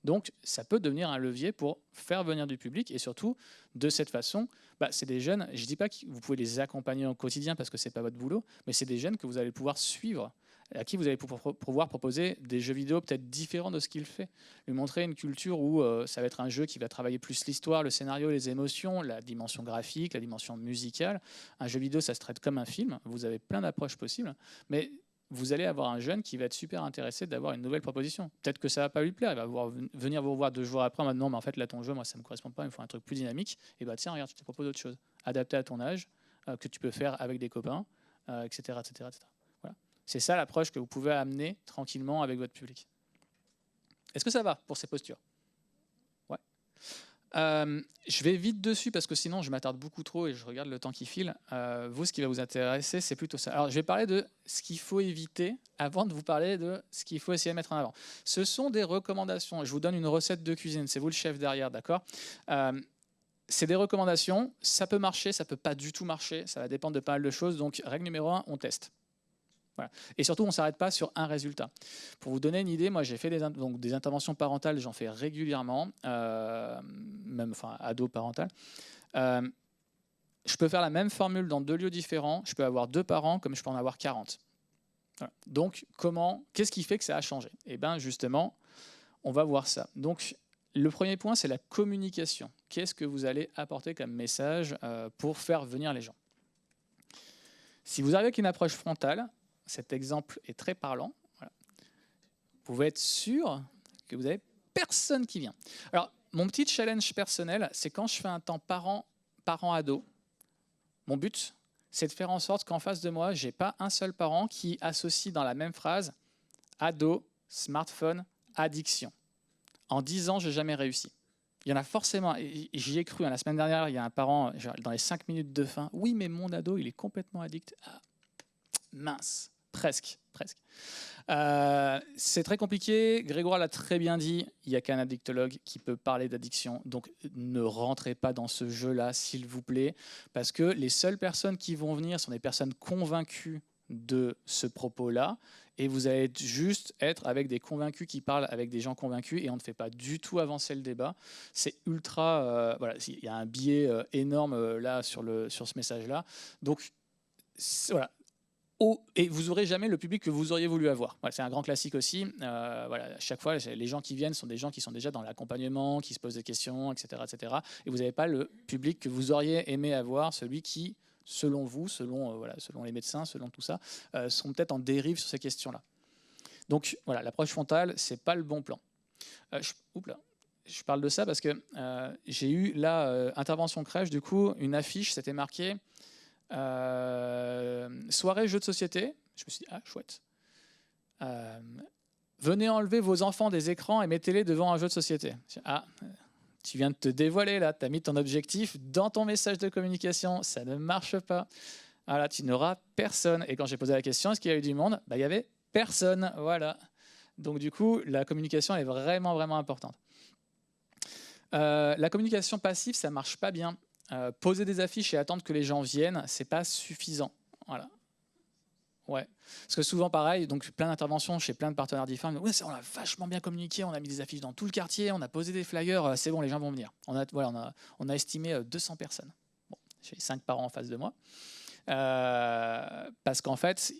Donc, ça peut devenir un levier pour faire venir du public et surtout, de cette façon, c'est des jeunes, je ne dis pas que vous pouvez les accompagner au quotidien parce que ce n'est pas votre boulot, mais c'est des jeunes que vous allez pouvoir suivre, à qui vous allez pouvoir proposer des jeux vidéo peut-être différents de ce qu'il fait. Lui montrer une culture où ça va être un jeu qui va travailler plus l'histoire, le scénario, les émotions, la dimension graphique, la dimension musicale. Un jeu vidéo, ça se traite comme un film, vous avez plein d'approches possibles, mais vous allez avoir un jeune qui va être super intéressé d'avoir une nouvelle proposition. Peut-être que ça ne va pas lui plaire, il va venir vous revoir 2 jours après en mode non, mais en fait là ton jeu, moi ça ne me correspond pas, il me faut un truc plus dynamique. Et tiens, regarde, je te propose autre chose, adapté à ton âge, que tu peux faire avec des copains, etc., etc., etc. Voilà. C'est ça l'approche que vous pouvez amener tranquillement avec votre public. Est-ce que ça va pour ces postures ? Ouais. Je vais vite dessus parce que sinon je m'attarde beaucoup trop et je regarde le temps qui file. Vous, ce qui va vous intéresser, c'est plutôt ça. Alors, je vais parler de ce qu'il faut éviter avant de vous parler de ce qu'il faut essayer de mettre en avant. Ce sont des recommandations. Je vous donne une recette de cuisine. C'est vous le chef derrière, d'accord ? c'est des recommandations, ça peut marcher, ça peut pas du tout marcher, ça va dépendre de pas mal de choses. Donc règle numéro 1, on teste. Voilà. Et surtout, on ne s'arrête pas sur un résultat. Pour vous donner une idée, moi j'ai fait des interventions parentales, j'en fais régulièrement, même ado parental. Je peux faire la même formule dans 2 lieux différents, je peux avoir 2 parents comme je peux en avoir 40. Voilà. Donc qu'est-ce qui fait que ça a changé? Eh bien justement, on va voir ça. Donc le premier point, c'est la communication. Qu'est-ce que vous allez apporter comme message pour faire venir les gens? Si vous arrivez avec une approche frontale, cet exemple est très parlant. Voilà. Vous pouvez être sûr que vous n'avez personne qui vient. Alors, mon petit challenge personnel, c'est quand je fais un temps parent-ado, mon but, c'est de faire en sorte qu'en face de moi, je n'ai pas un seul parent qui associe dans la même phrase ado, smartphone, addiction. En 10 ans, je n'ai jamais réussi. Il y en a forcément, j'y ai cru, la semaine dernière, il y a un parent, dans les 5 minutes de fin, oui, mais mon ado, il est complètement addict. Ah, mince. Presque. C'est très compliqué. Grégoire l'a très bien dit, il n'y a qu'un addictologue qui peut parler d'addiction. Donc ne rentrez pas dans ce jeu-là, s'il vous plaît, parce que les seules personnes qui vont venir sont des personnes convaincues de ce propos-là, et vous allez juste être avec des convaincus qui parlent avec des gens convaincus, et on ne fait pas du tout avancer le débat. C'est ultra... voilà, il y a un biais énorme là sur ce message-là. Donc voilà. Et vous n'aurez jamais le public que vous auriez voulu avoir. Voilà, c'est un grand classique aussi. Voilà, à chaque fois, les gens qui viennent sont des gens qui sont déjà dans l'accompagnement, qui se posent des questions, etc. etc. Et vous n'avez pas le public que vous auriez aimé avoir, celui qui, selon vous, selon les médecins, selon tout ça, sont peut-être en dérive sur ces questions-là. Donc voilà, l'approche frontale, ce n'est pas le bon plan. Je parle de ça parce que j'ai eu là, intervention crèche, du coup, une affiche, c'était marqué soirée jeux de société. Je me suis dit, ah, chouette. Venez enlever vos enfants des écrans et mettez-les devant un jeu de société. Ah, tu viens de te dévoiler là, tu as mis ton objectif dans ton message de communication, ça ne marche pas. Voilà, tu n'auras personne. Et quand j'ai posé la question, est-ce qu'il y a eu du monde? Il y avait personne. Voilà. Donc du coup, la communication est vraiment, vraiment importante. La communication passive, ça ne marche pas bien. Poser des affiches et attendre que les gens viennent, c'est pas suffisant. Voilà. Ouais. Parce que souvent, pareil, donc plein d'interventions chez plein de partenaires différents. Ouais, on a vachement bien communiqué, on a mis des affiches dans tout le quartier, on a posé des flyers, c'est bon, les gens vont venir. On a estimé 200 personnes. Bon, j'ai 5 parents en face de moi. Parce qu'en fait,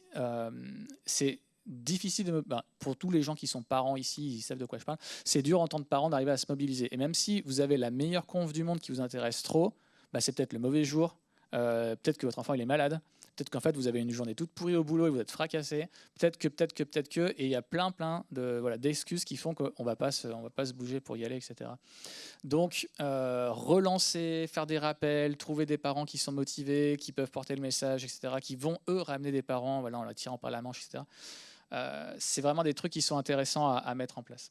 c'est difficile pour tous les gens qui sont parents ici, ils savent de quoi je parle. C'est dur en tant que parent d'arriver à se mobiliser. Et même si vous avez la meilleure conf du monde qui vous intéresse trop, c'est peut-être le mauvais jour, peut-être que votre enfant il est malade, peut-être qu'en fait vous avez une journée toute pourrie au boulot et vous êtes fracassé, peut-être que, et il y a plein d'excuses qui font qu'on va pas se bouger pour y aller, etc. Donc relancer, faire des rappels, trouver des parents qui sont motivés, qui peuvent porter le message, etc., qui vont eux ramener des parents, voilà, en la tirant par la manche, etc. C'est vraiment des trucs qui sont intéressants à mettre en place.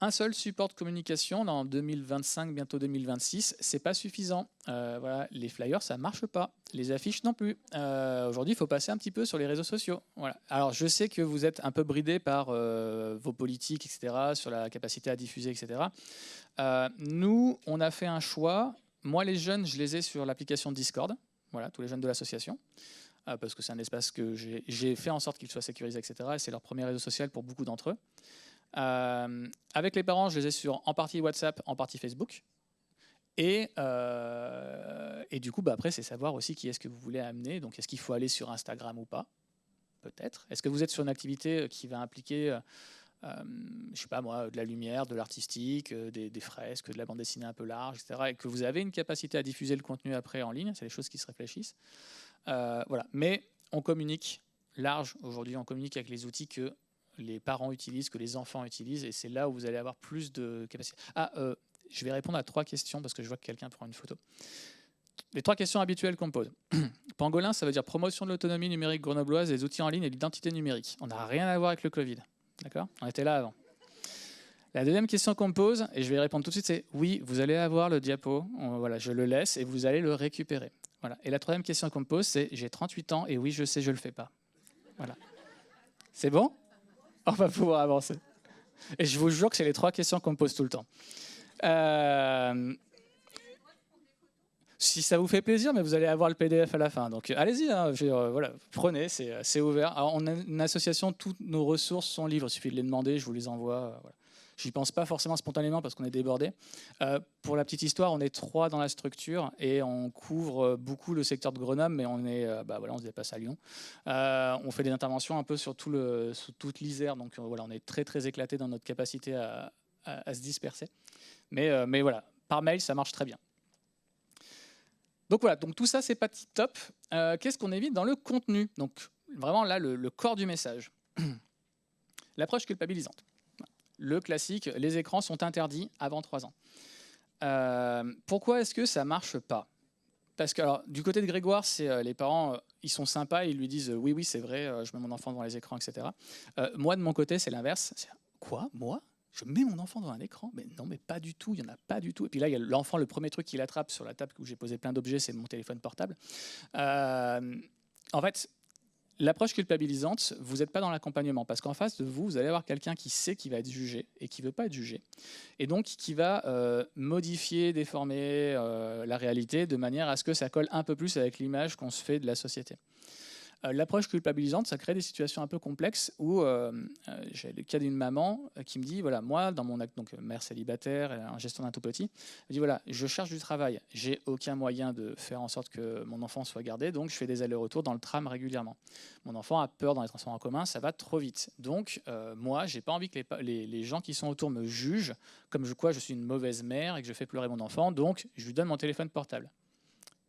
Un seul support de communication en 2025, bientôt 2026, c'est pas suffisant. Voilà, les flyers, ça marche pas. Les affiches non plus. Aujourd'hui, il faut passer un petit peu sur les réseaux sociaux. Voilà. Alors, je sais que vous êtes un peu bridés par vos politiques, etc., sur la capacité à diffuser, etc. Nous, on a fait un choix. Moi, les jeunes, je les ai sur l'application Discord. Voilà, tous les jeunes de l'association. Parce que c'est un espace que j'ai fait en sorte qu'il soit sécurisé, etc. Et c'est leur premier réseau social pour beaucoup d'entre eux. Avec les parents, je les ai sur en partie WhatsApp, en partie Facebook. Et du coup, après, c'est savoir aussi qui est-ce que vous voulez amener. Donc, est-ce qu'il faut aller sur Instagram ou pas? Peut-être. Est-ce que vous êtes sur une activité qui va impliquer, je sais pas moi, de la lumière, de l'artistique, des fresques, de la bande dessinée un peu large, etc. Et que vous avez une capacité à diffuser le contenu après en ligne? C'est des choses qui se réfléchissent. Voilà. Mais on communique large aujourd'hui. On communique avec les outils que les parents utilisent, que les enfants utilisent, et c'est là où vous allez avoir plus de capacité. Je vais répondre à 3 questions parce que je vois que quelqu'un prend une photo. Les 3 questions habituelles qu'on me pose. Pangolin, ça veut dire promotion de l'autonomie numérique grenobloise, des outils en ligne et l'identité numérique. On n'a rien à voir avec le Covid. D'accord? On était là avant. La deuxième question qu'on me pose, et je vais y répondre tout de suite, c'est oui, vous allez avoir le diapo, voilà, je le laisse et vous allez le récupérer. Voilà. Et la troisième question qu'on me pose, c'est j'ai 38 ans et oui, je sais, je ne le fais pas. Voilà. C'est bon? On va pouvoir avancer. Et je vous jure que c'est les 3 questions qu'on me pose tout le temps. Euh, Si ça vous fait plaisir, mais vous allez avoir le PDF à la fin. Donc allez-y, hein, voilà, prenez, c'est ouvert. Alors, on a une association, toutes nos ressources sont libres. Il suffit de les demander, je vous les envoie. Voilà. J'y pense pas forcément spontanément parce qu'on est débordé. Pour la petite histoire, on est 3 dans la structure et on couvre beaucoup le secteur de Grenoble, mais voilà, on se déplace à Lyon. On fait des interventions un peu sur toute l'Isère, donc voilà, on est très très éclaté dans notre capacité à se disperser. Mais voilà, par mail, ça marche très bien. Donc voilà, donc tout ça, c'est pas top. Qu'est-ce qu'on évite dans le contenu? Donc vraiment là, le corps du message. L'approche culpabilisante. Le classique, les écrans sont interdits avant 3 ans. Pourquoi est-ce que ça marche pas? Parce que alors, du côté de Grégoire, c'est les parents, ils sont sympas, ils lui disent oui, oui, c'est vrai, je mets mon enfant devant les écrans, etc. Moi, de mon côté, c'est l'inverse. Quoi, moi? Je mets mon enfant devant un écran? Mais non, mais pas du tout, il n'y en a pas du tout. Et puis là, il y a l'enfant, le premier truc qu'il attrape sur la table où j'ai posé plein d'objets, c'est mon téléphone portable. En fait, l'approche culpabilisante, vous n'êtes pas dans l'accompagnement parce qu'en face de vous, vous allez avoir quelqu'un qui sait qu'il va être jugé et qui ne veut pas être jugé. Et donc qui va modifier, déformer la réalité de manière à ce que ça colle un peu plus avec l'image qu'on se fait de la société. L'approche culpabilisante, ça crée des situations un peu complexes où j'ai le cas d'une maman qui me dit, voilà, moi, dans mon acte, donc mère célibataire, en gestion d'un tout petit, elle dit, voilà, je cherche du travail, j'ai aucun moyen de faire en sorte que mon enfant soit gardé, donc je fais des allers-retours dans le tram régulièrement. Mon enfant a peur dans les transports en commun, ça va trop vite. Donc moi, j'ai pas envie que les gens qui sont autour me jugent comme je suis une mauvaise mère et que je fais pleurer mon enfant, donc je lui donne mon téléphone portable.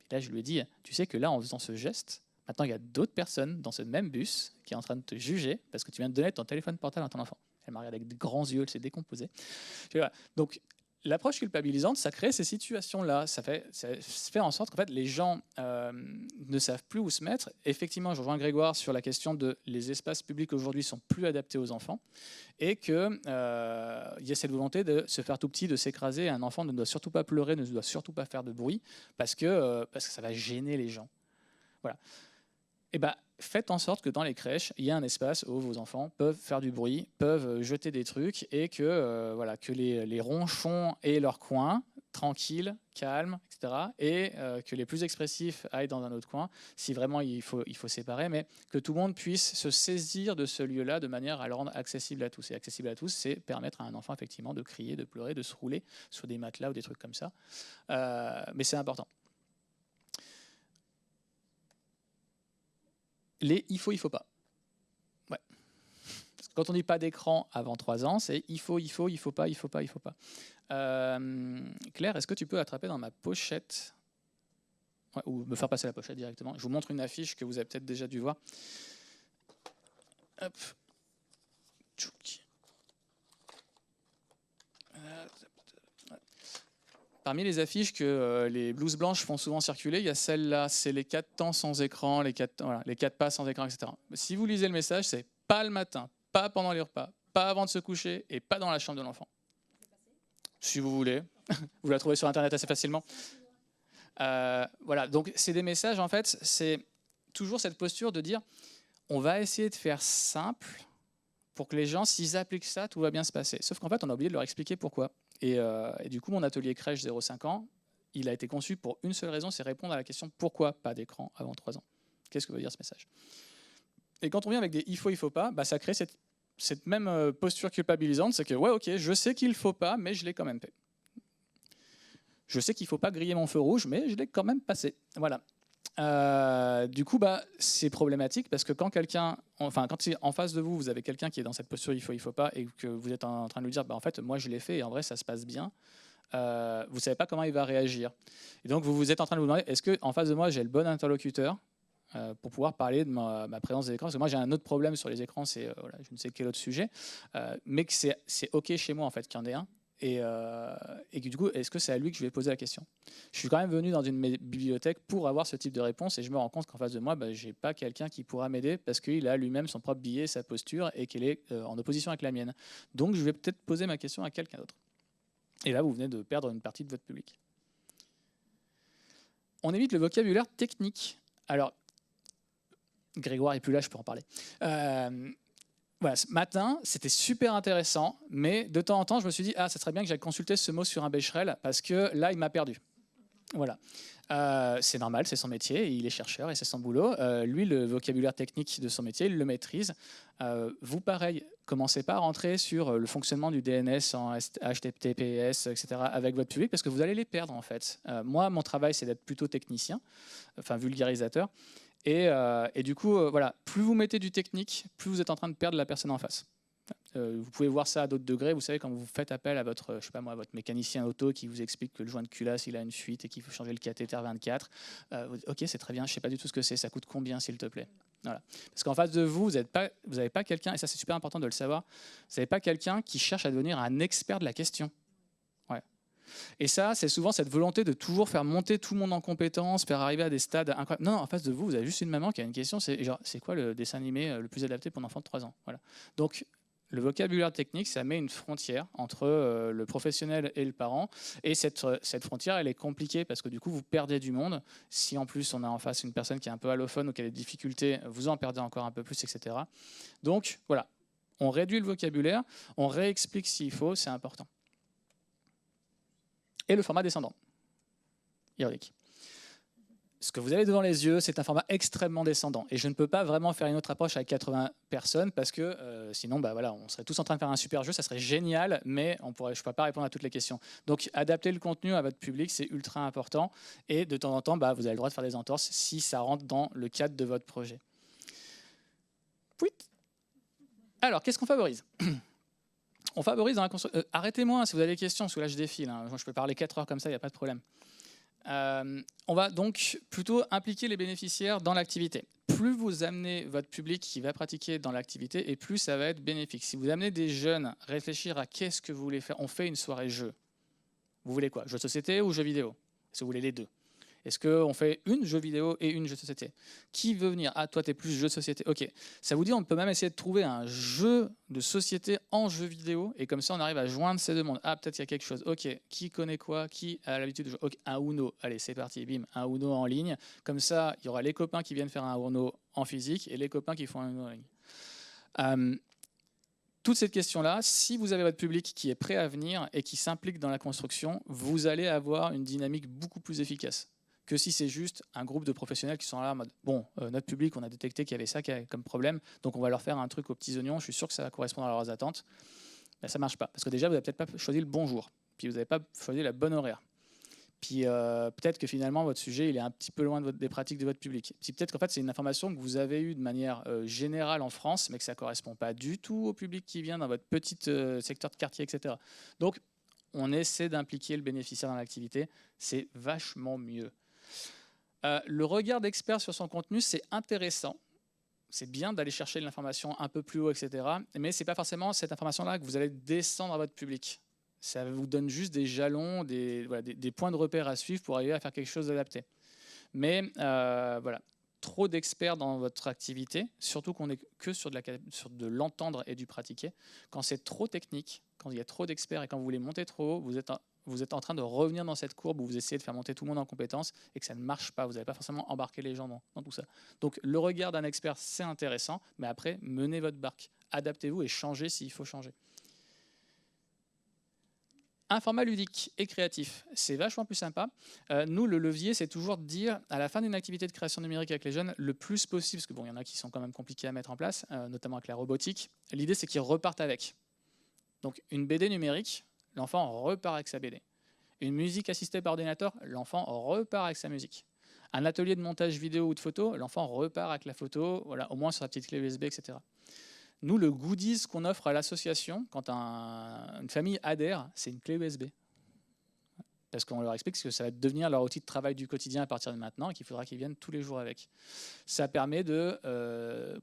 Puis là, je lui ai dit, tu sais que là, en faisant ce geste, maintenant, il y a d'autres personnes dans ce même bus qui est en train de te juger parce que tu viens de donner ton téléphone portable à ton enfant. Elle m'a regardé avec de grands yeux, elle s'est décomposée. Voilà. Donc, l'approche culpabilisante, ça crée ces situations-là. Ça fait en sorte qu'en fait, les gens ne savent plus où se mettre. Effectivement, je rejoins Grégoire sur la question de les espaces publics aujourd'hui sont plus adaptés aux enfants et qu'il y a cette volonté de se faire tout petit, de s'écraser. Un enfant ne doit surtout pas pleurer, ne doit surtout pas faire de bruit parce que ça va gêner les gens. Voilà. Eh ben, faites en sorte que dans les crèches, il y ait un espace où vos enfants peuvent faire du bruit, peuvent jeter des trucs et que, que les ronchons aient leur coin, tranquille, calme, etc. Et que les plus expressifs aillent dans un autre coin, si vraiment il faut séparer, mais que tout le monde puisse se saisir de ce lieu-là de manière à le rendre accessible à tous. Et accessible à tous, c'est permettre à un enfant effectivement de crier, de pleurer, de se rouler sur des matelas ou des trucs comme ça. Mais c'est important. Les il faut pas. Ouais. Parce que quand on dit pas d'écran avant 3 ans, c'est il faut pas. Claire, est-ce que tu peux attraper dans ma pochette ou me faire passer la pochette directement? Je vous montre une affiche que vous avez peut-être déjà dû voir. Hop. Parmi les affiches que les blouses blanches font souvent circuler, il y a celle-là, c'est les 4 temps sans écran, les 4 pas sans écran, etc. Si vous lisez le message, c'est pas le matin, pas pendant les repas, pas avant de se coucher et pas dans la chambre de l'enfant. Si vous voulez, vous la trouvez sur Internet assez facilement. Voilà, donc c'est des messages, en fait, c'est toujours cette posture de dire on va essayer de faire simple pour que les gens, s'ils appliquent ça, tout va bien se passer. Sauf qu'en fait, on a oublié de leur expliquer pourquoi. Et du coup, mon atelier crèche 0-5 ans, il a été conçu pour une seule raison, c'est répondre à la question pourquoi pas d'écran avant 3 ans. Qu'est-ce que veut dire ce message? Et quand on vient avec des il faut pas, bah, ça crée cette même posture culpabilisante, c'est que ouais, ok, je sais qu'il faut pas, mais je l'ai quand même fait. Je sais qu'il faut pas griller mon feu rouge, mais je l'ai quand même passé. Voilà. Du coup, bah, c'est problématique parce que quand en face de vous, vous avez quelqu'un qui est dans cette posture il faut pas, et que vous êtes en train de lui dire, bah, en fait, moi je l'ai fait et en vrai ça se passe bien, vous savez pas comment il va réagir. Et donc vous êtes en train de vous demander, est-ce que en face de moi j'ai le bon interlocuteur pour pouvoir parler de ma présence des écrans? Parce que moi j'ai un autre problème sur les écrans, c'est je ne sais quel autre sujet, mais que c'est ok chez moi en fait qu'il y en ait un. Et du coup, est-ce que c'est à lui que je vais poser la question? Je suis quand même venu dans une bibliothèque pour avoir ce type de réponse et je me rends compte qu'en face de moi, bah, je n'ai pas quelqu'un qui pourra m'aider parce qu'il a lui-même son propre billet, sa posture et qu'elle est en opposition avec la mienne. Donc, je vais peut-être poser ma question à quelqu'un d'autre. Et là, vous venez de perdre une partie de votre public. On évite le vocabulaire technique. Alors, Grégoire n'est plus là, je peux en parler. Voilà, ce matin, c'était super intéressant, mais de temps en temps, je me suis dit, ah, ça serait bien que j'aille consulter ce mot sur un Becherel, parce que là, il m'a perdu. Voilà. C'est normal, c'est son métier, il est chercheur et c'est son boulot. Lui, le vocabulaire technique de son métier, il le maîtrise. Vous, pareil, commencez pas à rentrer sur le fonctionnement du DNS en HTTPS, etc. avec votre public, parce que vous allez les perdre, en fait. Moi, mon travail, c'est d'être plutôt technicien, enfin vulgarisateur. Et du coup, voilà, plus vous mettez du technique, plus vous êtes en train de perdre la personne en face. Vous pouvez voir ça à d'autres degrés. Vous savez, quand vous faites appel à votre, je sais pas moi, votre mécanicien auto qui vous explique que le joint de culasse il a une fuite et qu'il faut changer le cathéter 24, ok, c'est très bien, je sais pas du tout ce que c'est, ça coûte combien, s'il te plaît. Voilà. Parce qu'en face de vous, vous n'avez pas quelqu'un, et ça c'est super important de le savoir, vous n'avez pas quelqu'un qui cherche à devenir un expert de la question. Ouais. Et ça, c'est souvent cette volonté de toujours faire monter tout le monde en compétences, faire arriver à des stades incroyables. Non, en face de vous, vous avez juste une maman qui a une question, c'est genre, c'est quoi le dessin animé le plus adapté pour un enfant de 3 ans? Voilà. Donc, le vocabulaire technique, ça met une frontière entre le professionnel et le parent. Et cette frontière, elle est compliquée parce que du coup, vous perdez du monde. Si en plus, on a en face une personne qui est un peu allophone ou qui a des difficultés, vous en perdez encore un peu plus, etc. Donc, voilà. On réduit le vocabulaire, on réexplique s'il faut, c'est important. Et le format descendant. Ironique. Ce que vous avez devant les yeux, c'est un format extrêmement descendant. Et je ne peux pas vraiment faire une autre approche avec 80 personnes parce que sinon, bah voilà, on serait tous en train de faire un super jeu, ça serait génial, mais je ne pourrais pas répondre à toutes les questions. Donc, adapter le contenu à votre public, c'est ultra important. Et de temps en temps, bah, vous avez le droit de faire des entorses si ça rentre dans le cadre de votre projet. Pouit. Alors, qu'est-ce qu'on favorise? On favorise dans la construction. Arrêtez-moi si vous avez des questions, parce que là, je défile. Hein. Je peux parler 4 heures comme ça, il n'y a pas de problème. On va donc plutôt impliquer les bénéficiaires dans l'activité. Plus vous amenez votre public qui va pratiquer dans l'activité, et plus ça va être bénéfique. Si vous amenez des jeunes réfléchir à qu'est-ce que vous voulez faire, on fait une soirée jeu. Vous voulez quoi? Jeu de société ou jeu vidéo? Est-ce que vous voulez les deux? Est-ce qu'on fait une jeu vidéo et une jeu de société? Qui veut venir? Ah, toi, tu es plus jeu de société. Ok. Ça vous dit, on peut même essayer de trouver un jeu de société en jeu vidéo. Et comme ça, on arrive à joindre ces deux mondes. Ah, peut-être qu'il y a quelque chose. Ok. Qui connaît quoi? Qui a l'habitude de jouer? Ok. Un Uno. Allez, c'est parti. Bim. Un Uno en ligne. Comme ça, il y aura les copains qui viennent faire un Uno en physique et les copains qui font un Uno en ligne. Toute cette question-là, si vous avez votre public qui est prêt à venir et qui s'implique dans la construction, vous allez avoir une dynamique beaucoup plus efficace que si c'est juste un groupe de professionnels qui sont là en mode « Bon, notre public, on a détecté qu'il y avait ça comme problème, donc on va leur faire un truc aux petits oignons, je suis sûr que ça va correspondre à leurs attentes. » Ben, ça ne marche pas, parce que déjà, vous n'avez peut-être pas choisi le bon jour, puis vous n'avez pas choisi la bonne horaire. Puis peut-être que finalement, votre sujet il est un petit peu loin des pratiques de votre public. Puis peut-être qu'en fait, c'est une information que vous avez eue de manière générale en France, mais que ça ne correspond pas du tout au public qui vient dans votre petit secteur de quartier, etc. Donc, on essaie d'impliquer le bénéficiaire dans l'activité. C'est vachement mieux. Le regard d'expert sur son contenu, c'est intéressant. C'est bien d'aller chercher de l'information un peu plus haut, etc. Mais ce n'est pas forcément cette information-là que vous allez descendre à votre public. Ça vous donne juste des jalons, des points de repère à suivre pour arriver à faire quelque chose d'adapté. Mais voilà, trop d'experts dans votre activité, surtout qu'on n'est que sur de l'entendre et du pratiquer. Quand c'est trop technique, quand il y a trop d'experts et quand vous voulez monter trop haut, vous êtes en train de revenir dans cette courbe où vous essayez de faire monter tout le monde en compétences et que ça ne marche pas. Vous n'allez pas forcément embarquer les gens dans tout ça. Donc le regard d'un expert, c'est intéressant, mais après, menez votre barque. Adaptez-vous et changez s'il faut changer. Un format ludique et créatif, c'est vachement plus sympa. Nous, le levier, c'est toujours de dire, à la fin d'une activité de création numérique avec les jeunes, le plus possible, parce que bon, il y en a qui sont quand même compliqués à mettre en place, notamment avec la robotique. L'idée, c'est qu'ils repartent avec. Donc, une BD numérique, l'enfant repart avec sa BD. Une musique assistée par ordinateur, l'enfant repart avec sa musique. Un atelier de montage vidéo ou de photo, l'enfant repart avec la photo, voilà, au moins sur sa petite clé USB, etc. Nous, le goodies qu'on offre à l'association, quand une famille adhère, c'est une clé USB. Parce qu'on leur explique que ça va devenir leur outil de travail du quotidien à partir de maintenant et qu'il faudra qu'ils viennent tous les jours avec. Ça permet de,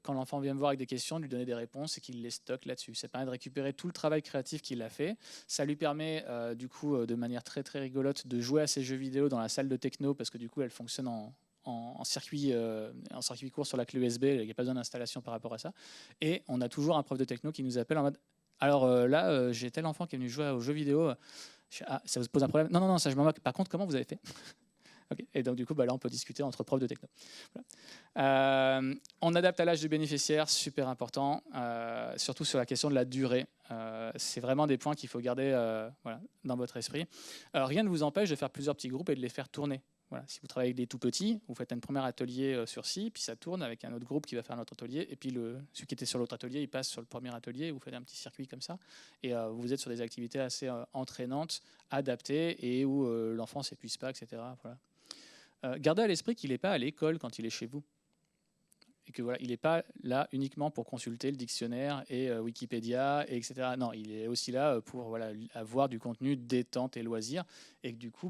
quand l'enfant vient me voir avec des questions, de lui donner des réponses et qu'il les stocke là-dessus. Ça permet de récupérer tout le travail créatif qu'il a fait. Ça lui permet, du coup, de manière très très rigolote, de jouer à ses jeux vidéo dans la salle de techno parce que du coup, elle fonctionne en circuit court sur la clé USB, il n'y a pas besoin d'installation par rapport à ça. Et on a toujours un prof de techno qui nous appelle en mode « Alors là, j'ai tel enfant qui est venu jouer aux jeux vidéo, ah, ça vous pose un problème? Non, ça je m'en moque. Par contre, comment vous avez fait ?» Okay. Et donc, du coup, là, on peut discuter entre profs de techno. Voilà. On adapte à l'âge du bénéficiaire, super important, surtout sur la question de la durée. C'est vraiment des points qu'il faut garder voilà, dans votre esprit. Rien ne vous empêche de faire plusieurs petits groupes et de les faire tourner. Voilà. Si vous travaillez avec des tout petits, vous faites un premier atelier sur ci, puis ça tourne avec un autre groupe qui va faire un autre atelier, et puis celui qui était sur l'autre atelier, il passe sur le premier atelier, et vous faites un petit circuit comme ça, et vous êtes sur des activités assez entraînantes, adaptées, et où l'enfant ne s'épuise pas, etc. Voilà. Gardez à l'esprit qu'il n'est pas à l'école quand il est chez vous. Et que voilà, il n'est pas là uniquement pour consulter le dictionnaire et Wikipédia, et etc. Non, il est aussi là pour voilà, avoir du contenu détente et loisir. Et que du coup,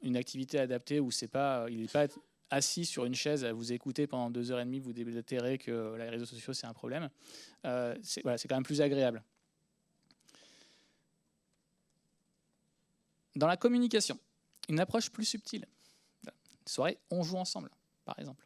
une activité adaptée où il n'est pas assis sur une chaise à vous écouter pendant 2h30, vous déblatérez que les réseaux sociaux, c'est un problème. C'est quand même plus agréable. Dans la communication, une approche plus subtile. Une soirée, on joue ensemble, par exemple.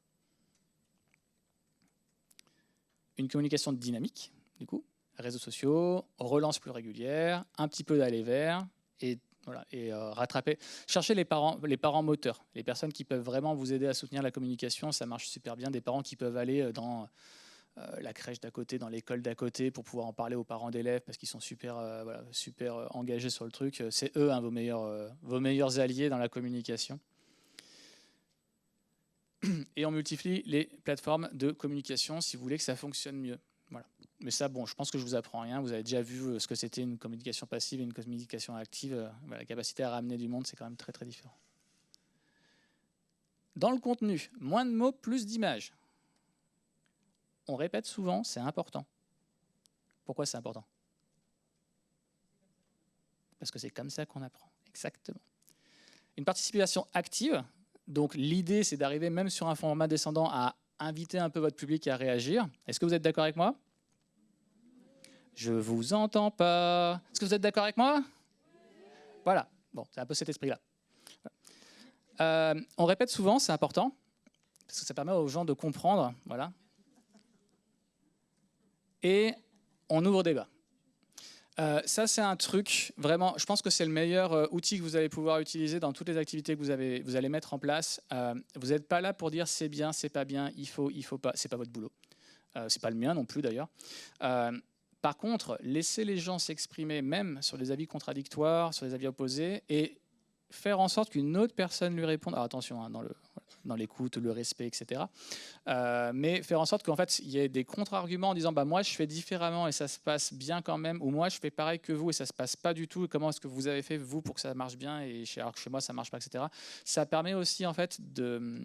Une communication dynamique, du coup, réseaux sociaux, relance plus régulière, un petit peu d'aller vers, et voilà, et rattraper. Cherchez les parents moteurs, les personnes qui peuvent vraiment vous aider à soutenir la communication, ça marche super bien. Des parents qui peuvent aller dans la crèche d'à côté, dans l'école d'à côté, pour pouvoir en parler aux parents d'élèves, parce qu'ils sont super, voilà, super engagés sur le truc. C'est eux, hein, vos meilleurs alliés dans la communication. Et on multiplie les plateformes de communication si vous voulez que ça fonctionne mieux. Voilà. Mais ça, bon, je pense que je vous apprends rien. Vous avez déjà vu ce que c'était une communication passive et une communication active. La capacité à ramener du monde, c'est quand même très, très différent. Dans le contenu, moins de mots, plus d'images. On répète souvent, c'est important. Pourquoi c'est important? Parce que c'est comme ça qu'on apprend. Exactement. Une participation active. Donc l'idée, c'est d'arriver même sur un format descendant à inviter un peu votre public à réagir. Est-ce que vous êtes d'accord avec moi? Je vous entends pas. Est-ce que vous êtes d'accord avec moi? Voilà. Bon, c'est un peu cet esprit-là. On répète souvent, c'est important, parce que ça permet aux gens de comprendre. Voilà. Et on ouvre débat. Ça, c'est un truc, vraiment, je pense que c'est le meilleur outil que vous allez pouvoir utiliser dans toutes les activités que vous allez mettre en place. Vous n'êtes pas là pour dire c'est bien, c'est pas bien, il faut pas. C'est pas votre boulot. C'est pas le mien non plus d'ailleurs. Par contre, laissez les gens s'exprimer même sur des avis contradictoires, sur des avis opposés, et faire en sorte qu'une autre personne lui réponde. Alors attention, hein, dans l'écoute, le respect, etc. Mais faire en sorte qu'en fait, il y ait des contre-arguments en disant moi, je fais différemment et ça se passe bien quand même, ou moi, je fais pareil que vous et ça se passe pas du tout. Et comment est-ce que vous avez fait, vous, pour que ça marche bien alors que chez moi, ça marche pas, etc. Ça permet aussi, en fait, de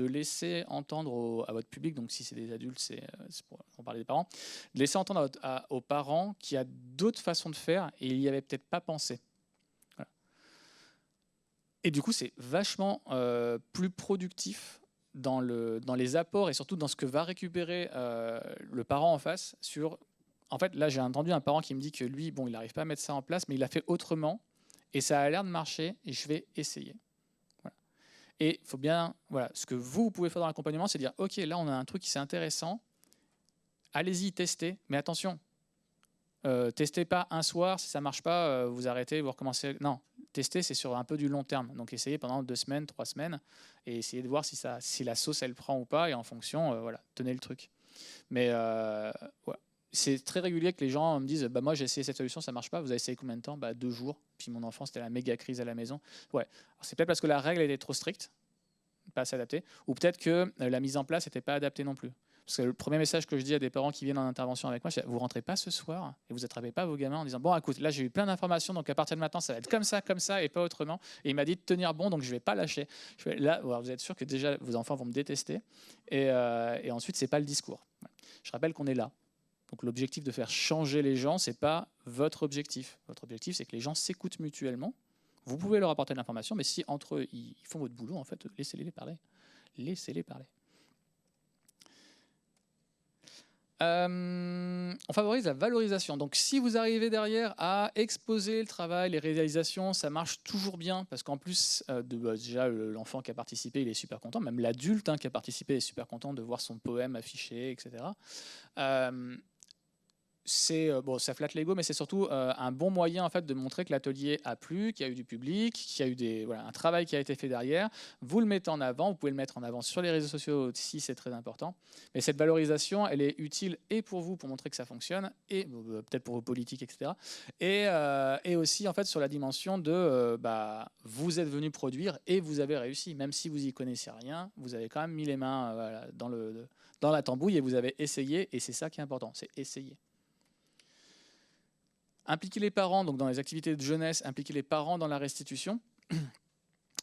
laisser entendre à votre public, donc si c'est des adultes, c'est pour parler des parents, de laisser entendre aux parents qu'il y a d'autres façons de faire et il n'y avait peut-être pas pensé. Et du coup, c'est vachement plus productif dans les apports et surtout dans ce que va récupérer le parent en face. En fait, là, j'ai entendu un parent qui me dit que lui, il n'arrive pas à mettre ça en place, mais il a fait autrement et ça a l'air de marcher et je vais essayer. Voilà. Et il faut bien, voilà, ce que vous pouvez faire dans l'accompagnement, c'est dire, OK, là, on a un truc qui c'est intéressant, allez-y, testez, mais attention, testez pas un soir, si ça ne marche pas, vous arrêtez, vous recommencez. Non. Tester, c'est sur un peu du long terme. Donc, essayez pendant 2 semaines, 3 semaines, et essayez de voir si la sauce, elle prend ou pas, et en fonction, voilà, tenez le truc. Mais ouais. C'est très régulier que les gens me disent moi, j'ai essayé cette solution, ça marche pas. Vous avez essayé combien de temps? 2 jours. Puis mon enfant, c'était la méga crise à la maison. Ouais. C'est peut-être parce que la règle était trop stricte, pas assez adaptée, ou peut-être que la mise en place n'était pas adaptée non plus. Parce que le premier message que je dis à des parents qui viennent en intervention avec moi, c'est vous rentrez pas ce soir et vous attrapez pas vos gamins en disant bon, écoute, là j'ai eu plein d'informations, donc à partir de maintenant ça va être comme ça et pas autrement. Et il m'a dit de tenir bon, donc je vais pas lâcher. Là, vous êtes sûr que déjà vos enfants vont me détester et ensuite c'est pas le discours. Je rappelle qu'on est là. Donc l'objectif de faire changer les gens, c'est pas votre objectif. Votre objectif, c'est que les gens s'écoutent mutuellement. Vous pouvez leur apporter de l'information, mais si entre eux ils font votre boulot, en fait, laissez-les parler. Laissez-les parler. On favorise la valorisation. Donc si vous arrivez derrière à exposer le travail, les réalisations, ça marche toujours bien parce qu'en plus, déjà l'enfant qui a participé, il est super content, même l'adulte qui a participé est super content de voir son poème affiché, etc. bon, ça flatte l'ego, mais c'est surtout un bon moyen en fait de montrer que l'atelier a plu, qu'il y a eu du public, qu'il y a eu voilà, un travail qui a été fait derrière. Vous le mettez en avant, vous pouvez le mettre en avant sur les réseaux sociaux aussi, c'est très important. Mais cette valorisation, elle est utile et pour vous, pour montrer que ça fonctionne, et peut-être pour vos politiques, etc. Et aussi en fait sur la dimension de vous êtes venu produire et vous avez réussi, même si vous y connaissez rien, vous avez quand même mis les mains voilà, dans la tambouille et vous avez essayé, et c'est ça qui est important, c'est essayer. Impliquer les parents donc dans les activités de jeunesse, impliquer les parents dans la restitution.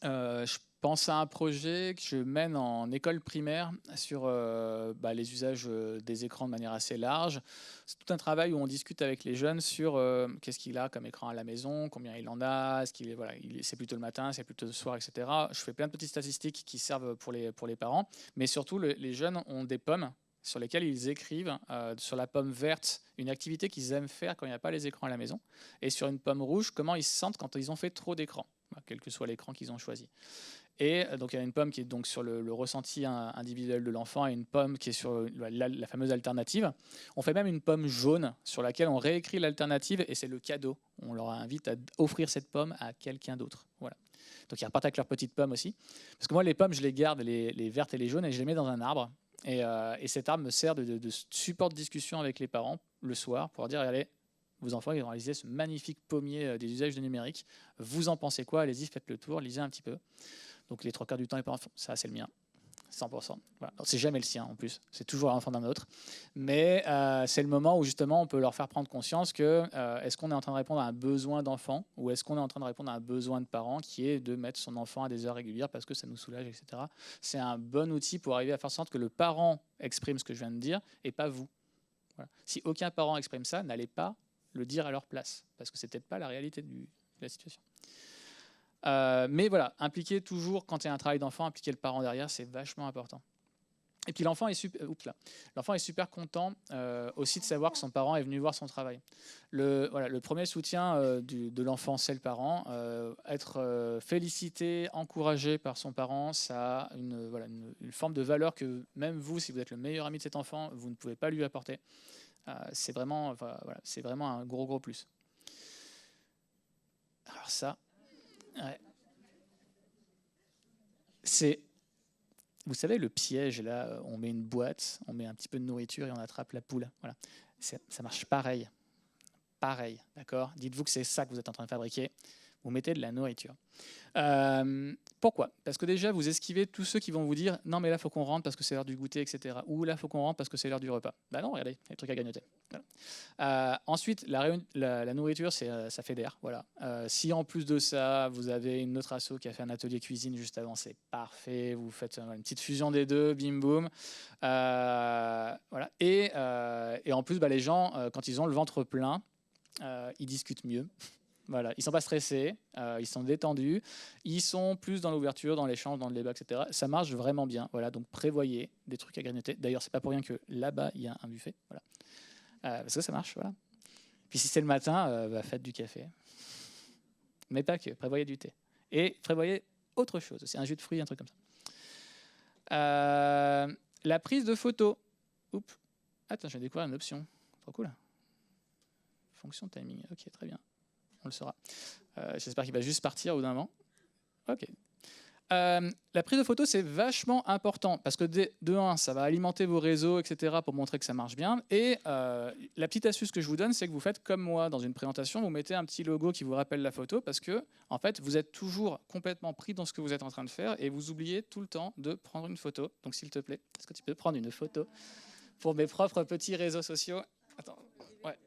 Je pense à un projet que je mène en école primaire sur les usages des écrans de manière assez large. C'est tout un travail où on discute avec les jeunes sur qu'est-ce qu'il a comme écran à la maison, combien il en a, est-ce qu'il est, voilà, c'est plutôt le matin, c'est plutôt le soir, etc. Je fais plein de petites statistiques qui servent pour les parents, mais surtout les jeunes ont des pommes sur lesquels ils écrivent sur la pomme verte une activité qu'ils aiment faire quand il n'y a pas les écrans à la maison, et sur une pomme rouge, comment ils se sentent quand ils ont fait trop d'écran, quel que soit l'écran qu'ils ont choisi. Et donc il y a une pomme qui est donc sur le ressenti individuel de l'enfant et une pomme qui est sur la fameuse alternative. On fait même une pomme jaune sur laquelle on réécrit l'alternative et c'est le cadeau. On leur invite à offrir cette pomme à quelqu'un d'autre. Voilà. Donc ils repartent avec leurs petites pommes aussi. Parce que moi les pommes je les garde, les vertes et les jaunes, et je les mets dans un arbre. Et cet arbre me sert de support de discussion avec les parents le soir pour leur dire allez, vos enfants ils ont réalisé ce magnifique pommier des usages du numérique. Vous en pensez quoi? Allez-y, faites le tour, lisez un petit peu. Donc les 3/4 du temps, les parents font ça, c'est le mien, 100%. Voilà. C'est jamais le sien en plus, c'est toujours l'enfant d'un autre. Mais c'est le moment où justement on peut leur faire prendre conscience que est-ce qu'on est en train de répondre à un besoin d'enfant ou est-ce qu'on est en train de répondre à un besoin de parent qui est de mettre son enfant à des heures régulières parce que ça nous soulage, etc. C'est un bon outil pour arriver à faire en sorte que le parent exprime ce que je viens de dire et pas vous. Voilà. Si aucun parent exprime ça, n'allez pas le dire à leur place parce que c'est peut-être pas la réalité de la situation. Mais voilà, impliquer toujours, quand il y a un travail d'enfant, impliquer le parent derrière, c'est vachement important. Et puis l'enfant est super content aussi de savoir que son parent est venu voir son travail. Le premier soutien de l'enfant, c'est le parent. Être félicité, encouragé par son parent, ça a une forme de valeur que même vous, si vous êtes le meilleur ami de cet enfant, vous ne pouvez pas lui apporter. C'est vraiment un gros plus. Alors ça... Ouais. C'est, vous savez, le piège, là, on met une boîte, on met un petit peu de nourriture et on attrape la poule. Voilà. Ça marche pareil. Pareil, d'accord? Dites-vous que c'est ça que vous êtes en train de fabriquer. Vous mettez de la nourriture. Pourquoi? Parce que déjà, vous esquivez tous ceux qui vont vous dire « Non, mais là, il faut qu'on rentre parce que c'est l'heure du goûter, etc. » Ou « Là, il faut qu'on rentre parce que c'est l'heure du repas. » Ben non, regardez, il y a des trucs à grignoter. Voilà. Ensuite, la nourriture, ça fédère. Voilà. Si en plus de ça, vous avez une autre asso qui a fait un atelier cuisine juste avant, c'est parfait. Vous faites une petite fusion des deux, bim boum. Voilà. Et en plus, les gens, quand ils ont le ventre plein, ils discutent mieux. Voilà, ils ne sont pas stressés, ils sont détendus, ils sont plus dans l'ouverture, dans l'échange, dans le débat, etc. Ça marche vraiment bien. Voilà, donc prévoyez des trucs à grignoter. D'ailleurs, c'est pas pour rien que là-bas, il y a un buffet. Voilà. Parce que ça marche. Voilà. Puis si c'est le matin, faites du café. Mais pas que, prévoyez du thé. Et prévoyez autre chose, c'est un jus de fruits, un truc comme ça. La prise de photo. Oups. Attends, je vais découvrir une option. Trop cool. Fonction timing. Ok, très bien. On le saura. J'espère qu'il va juste partir au bout d'un moment. Ok. La prise de photo, c'est vachement important parce que de un, ça va alimenter vos réseaux, etc. pour montrer que ça marche bien. Et la petite astuce que je vous donne, c'est que vous faites comme moi dans une présentation, vous mettez un petit logo qui vous rappelle la photo parce que, en fait, vous êtes toujours complètement pris dans ce que vous êtes en train de faire et vous oubliez tout le temps de prendre une photo. Donc, s'il te plaît, est-ce que tu peux prendre une photo pour mes propres petits réseaux sociaux? Attends, ouais.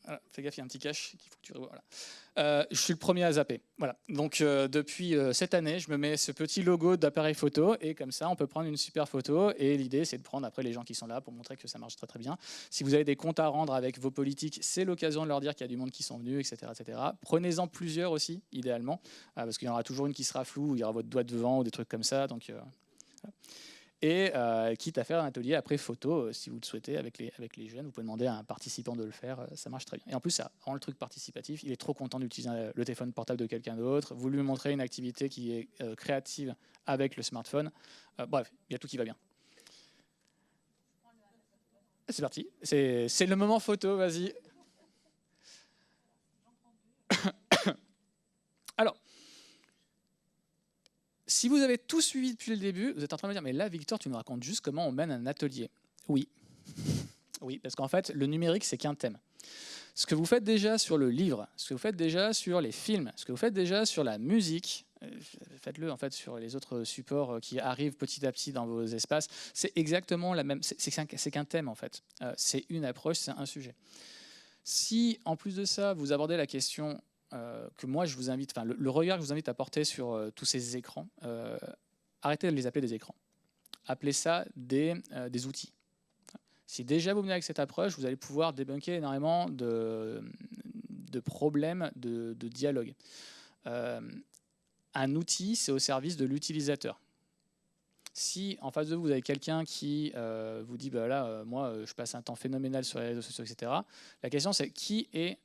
Voilà, fais gaffe, il y a un petit cache qu'il faut que tu revois. Voilà. Je suis le premier à zapper. Voilà. Donc depuis cette année, je me mets ce petit logo d'appareil photo et comme ça, on peut prendre une super photo. Et l'idée, c'est de prendre après les gens qui sont là pour montrer que ça marche très très bien. Si vous avez des comptes à rendre avec vos politiques, c'est l'occasion de leur dire qu'il y a du monde qui sont venus, etc., etc. Prenez-en plusieurs aussi, idéalement, parce qu'il y en aura toujours une qui sera floue, où il y aura votre doigt devant ou des trucs comme ça. Donc, voilà. et quitte à faire un atelier après photo, si vous le souhaitez, avec les jeunes. Vous pouvez demander à un participant de le faire, ça marche très bien. Et en plus, ça rend le truc participatif. Il est trop content d'utiliser le téléphone portable de quelqu'un d'autre. Vous lui montrez une activité qui est créative avec le smartphone. Bref, il y a tout qui va bien. C'est parti, c'est le moment photo, vas-y. Alors, si vous avez tout suivi depuis le début, vous êtes en train de me dire, mais là, Victor, tu nous racontes juste comment on mène un atelier. Oui, oui, parce qu'en fait, le numérique, c'est qu'un thème. Ce que vous faites déjà sur le livre, ce que vous faites déjà sur les films, ce que vous faites déjà sur la musique, faites-le en fait sur les autres supports qui arrivent petit à petit dans vos espaces. C'est exactement la même. C'est qu'un thème en fait. C'est une approche, c'est un sujet. Si en plus de ça, vous abordez la question que moi je vous invite, enfin le regard que je vous invite à porter sur tous ces écrans, arrêtez de les appeler des écrans. Appelez ça des outils. Si déjà vous venez avec cette approche, vous allez pouvoir débunker énormément de problèmes de dialogue. Un outil, c'est au service de l'utilisateur. Si en face de vous, vous avez quelqu'un qui vous dit bah là, moi, je passe un temps phénoménal sur les réseaux sociaux, etc. La question, c'est qui est.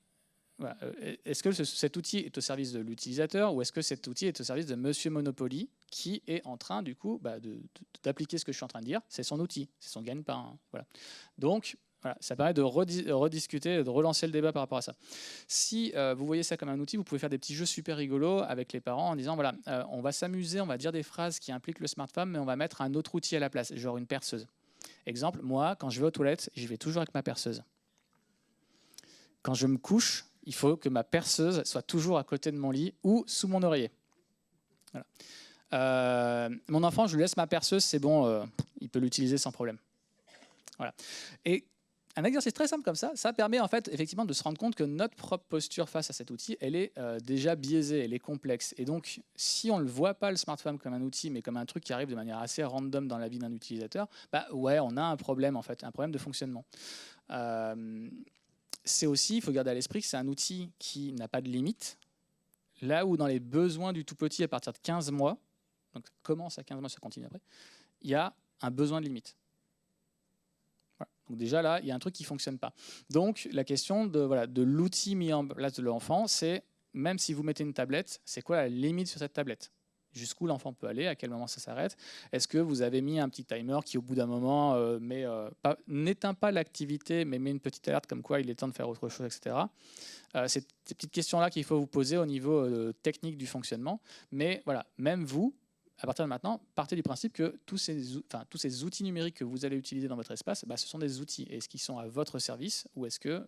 Voilà, est-ce que cet outil est au service de l'utilisateur ou est-ce que cet outil est au service de Monsieur Monopoly qui est en train, du coup, d'appliquer ce que je suis en train de dire. C'est son outil, c'est son gagne-pain. Hein, voilà. Donc, voilà, ça permet de rediscuter, de relancer le débat par rapport à ça. Si vous voyez ça comme un outil, vous pouvez faire des petits jeux super rigolos avec les parents en disant, voilà, on va s'amuser, on va dire des phrases qui impliquent le smartphone, mais on va mettre un autre outil à la place, genre une perceuse. Exemple, moi, quand je vais aux toilettes, j'y vais toujours avec ma perceuse. Quand je me couche, il faut que ma perceuse soit toujours à côté de mon lit ou sous mon oreiller. Voilà. Mon enfant, je lui laisse ma perceuse, c'est bon, il peut l'utiliser sans problème. Voilà. Et un exercice très simple comme ça permet en fait effectivement de se rendre compte que notre propre posture face à cet outil, elle est déjà biaisée, elle est complexe. Et donc, si on ne voit pas le smartphone comme un outil, mais comme un truc qui arrive de manière assez random dans la vie d'un utilisateur, bah ouais, on a un problème en fait, un problème de fonctionnement. C'est aussi, il faut garder à l'esprit que c'est un outil qui n'a pas de limite. Là où dans les besoins du tout petit, à partir de 15 mois, donc ça commence à 15 mois, ça continue après, il y a un besoin de limite. Voilà. Donc déjà là, il y a un truc qui ne fonctionne pas. Donc la question de l'outil mis en place de l'enfant, c'est même si vous mettez une tablette, c'est quoi la limite sur cette tablette ? Jusqu'où l'enfant peut aller, à quel moment ça s'arrête. Est-ce que vous avez mis un petit timer qui, au bout d'un moment, n'éteint pas l'activité, mais met une petite alerte comme quoi il est temps de faire autre chose, etc. C'est ces petites questions-là qu'il faut vous poser au niveau technique du fonctionnement. Mais voilà, même vous, à partir de maintenant, partez du principe que tous ces outils numériques que vous allez utiliser dans votre espace, bah, ce sont des outils. Est-ce qu'ils sont à votre service ou est-ce que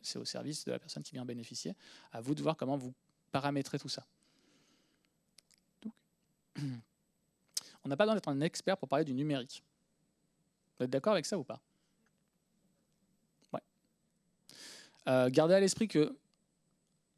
c'est au service de la personne qui vient bénéficier ? À vous de voir comment vous paramétrez tout ça. On n'a pas besoin d'être un expert pour parler du numérique. Vous êtes d'accord avec ça ou pas ? Ouais. Gardez à l'esprit que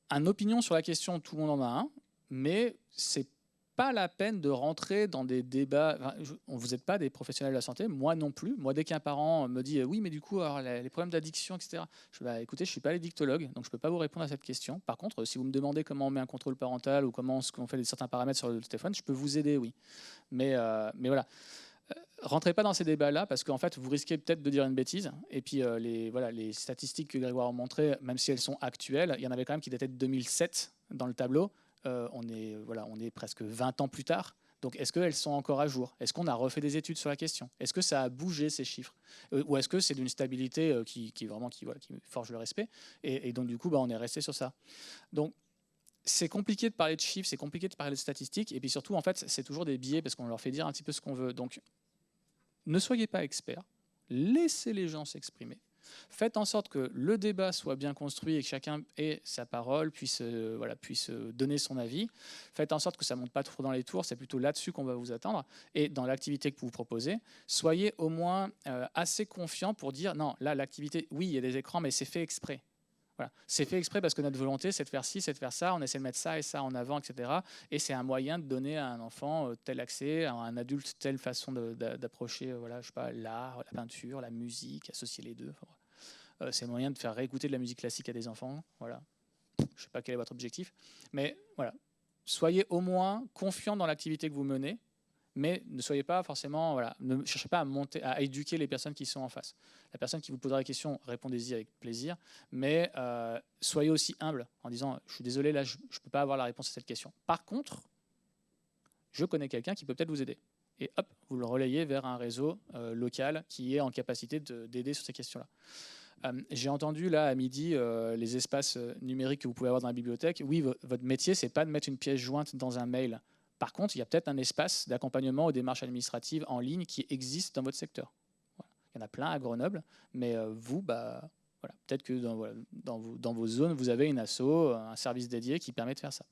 une opinion sur la question, tout le monde en a un, mais c'est pas la peine de rentrer dans des débats. Enfin, vous n'êtes pas des professionnels de la santé, moi non plus. Moi, dès qu'un parent me dit oui, mais du coup, alors, les problèmes d'addiction, etc., je dis écoutez, je ne suis pas addictologue, donc je ne peux pas vous répondre à cette question. Par contre, si vous me demandez comment on met un contrôle parental ou comment on fait certains paramètres sur le téléphone, je peux vous aider, oui. Mais voilà. Rentrez pas dans ces débats-là parce qu'en fait, vous risquez peut-être de dire une bêtise. Et puis, les statistiques que Grégoire a montrées, même si elles sont actuelles, il y en avait quand même qui dataient de 2007 dans le tableau. On est presque 20 ans plus tard. Donc, est-ce qu'elles sont encore à jour ? Est-ce qu'on a refait des études sur la question ? Est-ce que ça a bougé, ces chiffres ? Ou est-ce que c'est d'une stabilité qui forge le respect ? Et donc, du coup, on est resté sur ça. Donc, c'est compliqué de parler de chiffres, c'est compliqué de parler de statistiques. Et puis surtout, en fait, c'est toujours des biais parce qu'on leur fait dire un petit peu ce qu'on veut. Donc, ne soyez pas experts. Laissez les gens s'exprimer. Faites en sorte que le débat soit bien construit et que chacun ait sa parole, puisse donner son avis. Faites en sorte que ça ne monte pas trop dans les tours, c'est plutôt là-dessus qu'on va vous attendre. Et dans l'activité que vous proposez, soyez au moins assez confiants pour dire non, là, l'activité, oui, il y a des écrans, mais c'est fait exprès. Voilà. C'est fait exprès parce que notre volonté, c'est de faire ci, c'est de faire ça, on essaie de mettre ça et ça en avant, etc. Et c'est un moyen de donner à un enfant tel accès, à un adulte telle façon d'approcher je sais pas, l'art, la peinture, la musique, associer les deux. C'est un moyen de faire réécouter de la musique classique à des enfants. Voilà. Je ne sais pas quel est votre objectif, mais voilà. Soyez au moins confiants dans l'activité que vous menez, mais ne soyez pas forcément, voilà, ne cherchez pas à éduquer les personnes qui sont en face. La personne qui vous posera la question, répondez-y avec plaisir, mais soyez aussi humble en disant « je suis désolé, là, je ne peux pas avoir la réponse à cette question. Par contre, je connais quelqu'un qui peut peut-être vous aider. » Et hop, vous le relayez vers un réseau local qui est en capacité d'aider sur ces questions-là. J'ai entendu là à midi les espaces numériques que vous pouvez avoir dans la bibliothèque. Oui, votre métier, c'est pas de mettre une pièce jointe dans un mail. Par contre, il y a peut-être un espace d'accompagnement aux démarches administratives en ligne qui existe dans votre secteur. Voilà. Il y en a plein à Grenoble, mais vous, voilà, peut-être que dans vos zones, vous avez une asso, un service dédié qui permet de faire ça.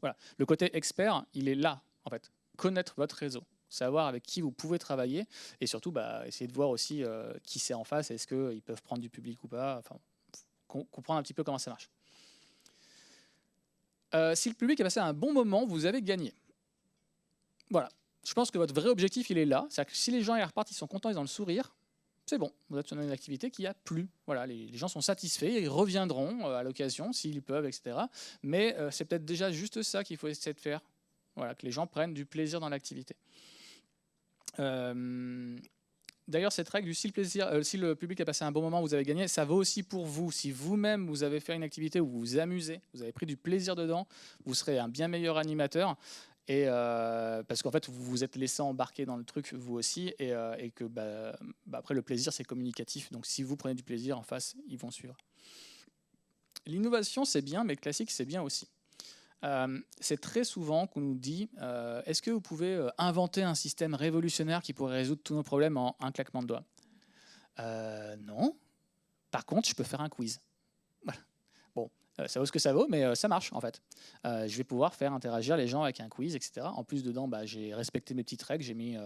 Voilà. Le côté expert, il est là, en fait. Connaître votre réseau, savoir avec qui vous pouvez travailler et surtout essayer de voir aussi qui c'est en face, est-ce qu'ils peuvent prendre du public ou pas, enfin, comprendre un petit peu comment ça marche. Si le public a passé un bon moment, vous avez gagné. Voilà, je pense que votre vrai objectif, il est là. C'est-à-dire que si les gens ils repartent, ils sont contents, ils ont le sourire, c'est bon, vous êtes sur une activité qui a plu. Voilà, les gens sont satisfaits, ils reviendront à l'occasion s'ils peuvent, etc. Mais c'est peut-être déjà juste ça qu'il faut essayer de faire. Voilà, que les gens prennent du plaisir dans l'activité. D'ailleurs, cette règle du si le public a passé un bon moment, vous avez gagné, ça vaut aussi pour vous. Si vous-même, vous avez fait une activité où vous vous amusez, vous avez pris du plaisir dedans, vous serez un bien meilleur animateur. Et parce qu'en fait, vous vous êtes laissé embarquer dans le truc, vous aussi, et que après, le plaisir, c'est communicatif. Donc, si vous prenez du plaisir en face, ils vont suivre. L'innovation, c'est bien, mais le classique, c'est bien aussi. C'est très souvent qu'on nous dit est-ce que vous pouvez inventer un système révolutionnaire qui pourrait résoudre tous nos problèmes en un claquement de doigts? Non. Par contre, je peux faire un quiz. Voilà. Bon, ça vaut ce que ça vaut, mais ça marche en fait. Je vais pouvoir faire interagir les gens avec un quiz, etc. En plus, dedans, j'ai respecté mes petites règles. J'ai mis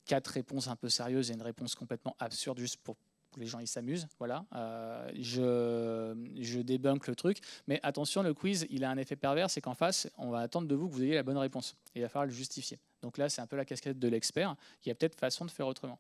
4 réponses un peu sérieuses et une réponse complètement absurde juste pour que les gens ils s'amusent, voilà. Je débunk le truc, mais attention, le quiz, il a un effet pervers, c'est qu'en face, on va attendre de vous que vous ayez la bonne réponse, et il va falloir le justifier. Donc là, c'est un peu la casquette de l'expert, il y a peut-être façon de faire autrement.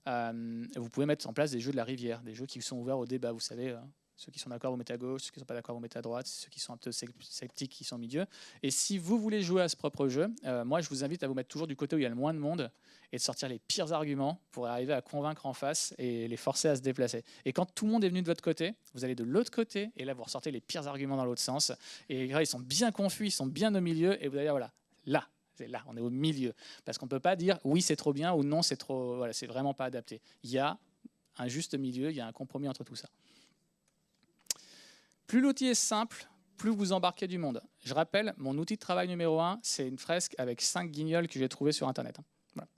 Vous pouvez mettre en place des jeux de la rivière, des jeux qui sont ouverts au débat, vous savez, ceux qui sont d'accord, vous mettez à gauche, ceux qui ne sont pas d'accord, vous mettez à droite, ceux qui sont un peu sceptiques, qui sont au milieu. Et si vous voulez jouer à ce propre jeu, moi, je vous invite à vous mettre toujours du côté où il y a le moins de monde et de sortir les pires arguments pour arriver à convaincre en face et les forcer à se déplacer. Et quand tout le monde est venu de votre côté, vous allez de l'autre côté et là, vous ressortez les pires arguments dans l'autre sens. Et là, ils sont bien confus, ils sont bien au milieu et vous allez dire, voilà, là, c'est là, on est au milieu. Parce qu'on ne peut pas dire oui, c'est trop bien ou non, c'est trop. Voilà, c'est vraiment pas adapté. Il y a un juste milieu, il y a un compromis entre tout ça. Plus l'outil est simple, plus vous embarquez du monde. Je rappelle, mon outil de travail numéro 1, c'est une fresque avec 5 guignols que j'ai trouvés sur Internet. Voilà.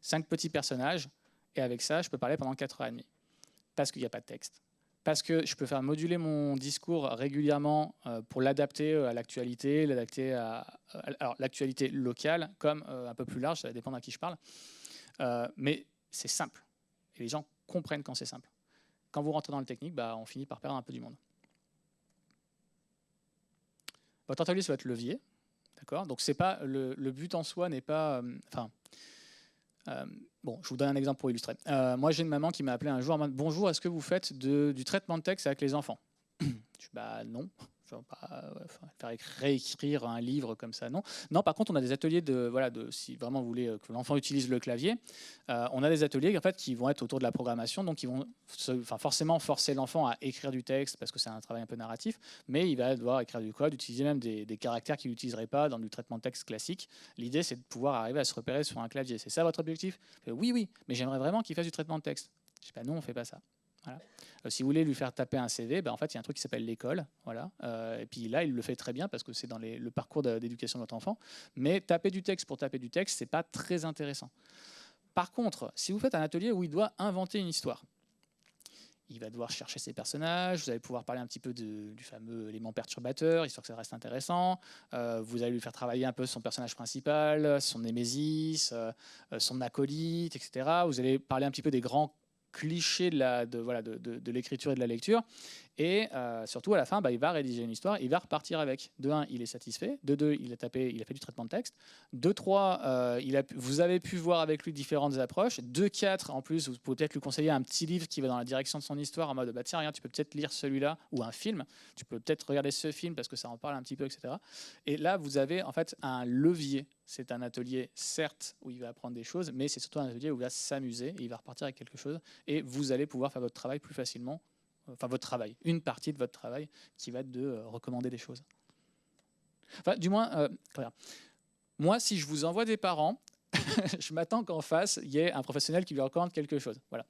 5 petits personnages, et avec ça, je peux parler pendant 4h30. Parce qu'il n'y a pas de texte. Parce que je peux faire moduler mon discours régulièrement pour l'adapter à l'actualité, l'adapter à l'actualité locale, comme un peu plus large, ça va dépendre à qui je parle. Mais c'est simple. Et les gens comprennent quand c'est simple. Quand vous rentrez dans le technique, on finit par perdre un peu du monde. Votre atelier, ça va être levier, d'accord. Donc c'est pas le but en soi n'est pas, bon, je vous donne un exemple pour illustrer. Moi, j'ai une maman qui m'a appelé un jour en mode bonjour, est-ce que vous faites du traitement de texte avec les enfants? Je dis non. Je ne vais pas faire réécrire un livre comme ça, non. Non, par contre, on a des ateliers si vraiment vous voulez que l'enfant utilise le clavier, on a des ateliers en fait, qui vont être autour de la programmation, donc ils vont forcément forcer l'enfant à écrire du texte parce que c'est un travail un peu narratif, mais il va devoir écrire du code, utiliser même des caractères qu'il n'utiliserait pas dans du traitement de texte classique. L'idée, c'est de pouvoir arriver à se repérer sur un clavier. C'est ça votre objectif? Oui, mais j'aimerais vraiment qu'il fasse du traitement de texte. Je dis non, on ne fait pas ça. Voilà. Si vous voulez lui faire taper un CV, en fait, il y a un truc qui s'appelle l'école. Voilà. Et puis là, il le fait très bien parce que c'est dans le parcours d'éducation de votre enfant. Mais taper du texte pour taper du texte, ce n'est pas très intéressant. Par contre, si vous faites un atelier où il doit inventer une histoire, il va devoir chercher ses personnages, vous allez pouvoir parler un petit peu du fameux élément perturbateur, histoire que ça reste intéressant. Vous allez lui faire travailler un peu son personnage principal, son némésis, son acolyte, etc. Vous allez parler un petit peu des grands cliché de l'écriture et de la lecture. Et surtout, à la fin, il va rédiger une histoire, il va repartir avec. De 1, il est satisfait. De 2, il a fait du traitement de texte. De 3, vous avez pu voir avec lui différentes approches. De 4, en plus, vous pouvez peut-être lui conseiller un petit livre qui va dans la direction de son histoire, en mode, tiens, regarde, tu peux peut-être lire celui-là, ou un film. Tu peux peut-être regarder ce film parce que ça en parle un petit peu, etc. Et là, vous avez en fait un levier c'est un atelier, certes, où il va apprendre des choses, mais c'est surtout un atelier où il va s'amuser et il va repartir avec quelque chose. Et vous allez pouvoir faire votre travail plus facilement, enfin votre travail, une partie de votre travail qui va être de recommander des choses. Enfin, du moins, moi, si je vous envoie des parents, je m'attends qu'en face, il y ait un professionnel qui lui recommande quelque chose. Voilà.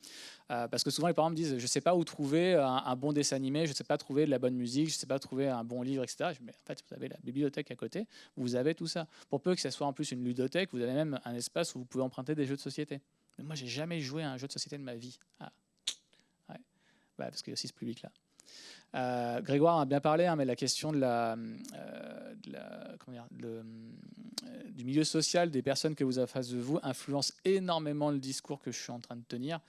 Parce que souvent, les parents me disent, je ne sais pas où trouver un bon dessin animé, je ne sais pas trouver de la bonne musique, je ne sais pas trouver un bon livre, etc. Mais en fait, vous avez la bibliothèque à côté, vous avez tout ça. Pour peu que ça soit en plus une ludothèque, vous avez même un espace où vous pouvez emprunter des jeux de société. Mais moi, j'ai jamais joué à un jeu de société de ma vie. Ah. Ouais. Bah, parce qu'il y a aussi ce public-là. Grégoire a bien parlé, hein, mais la question du milieu social des personnes que vous avez en face de vous influence énormément le discours que je suis en train de tenir.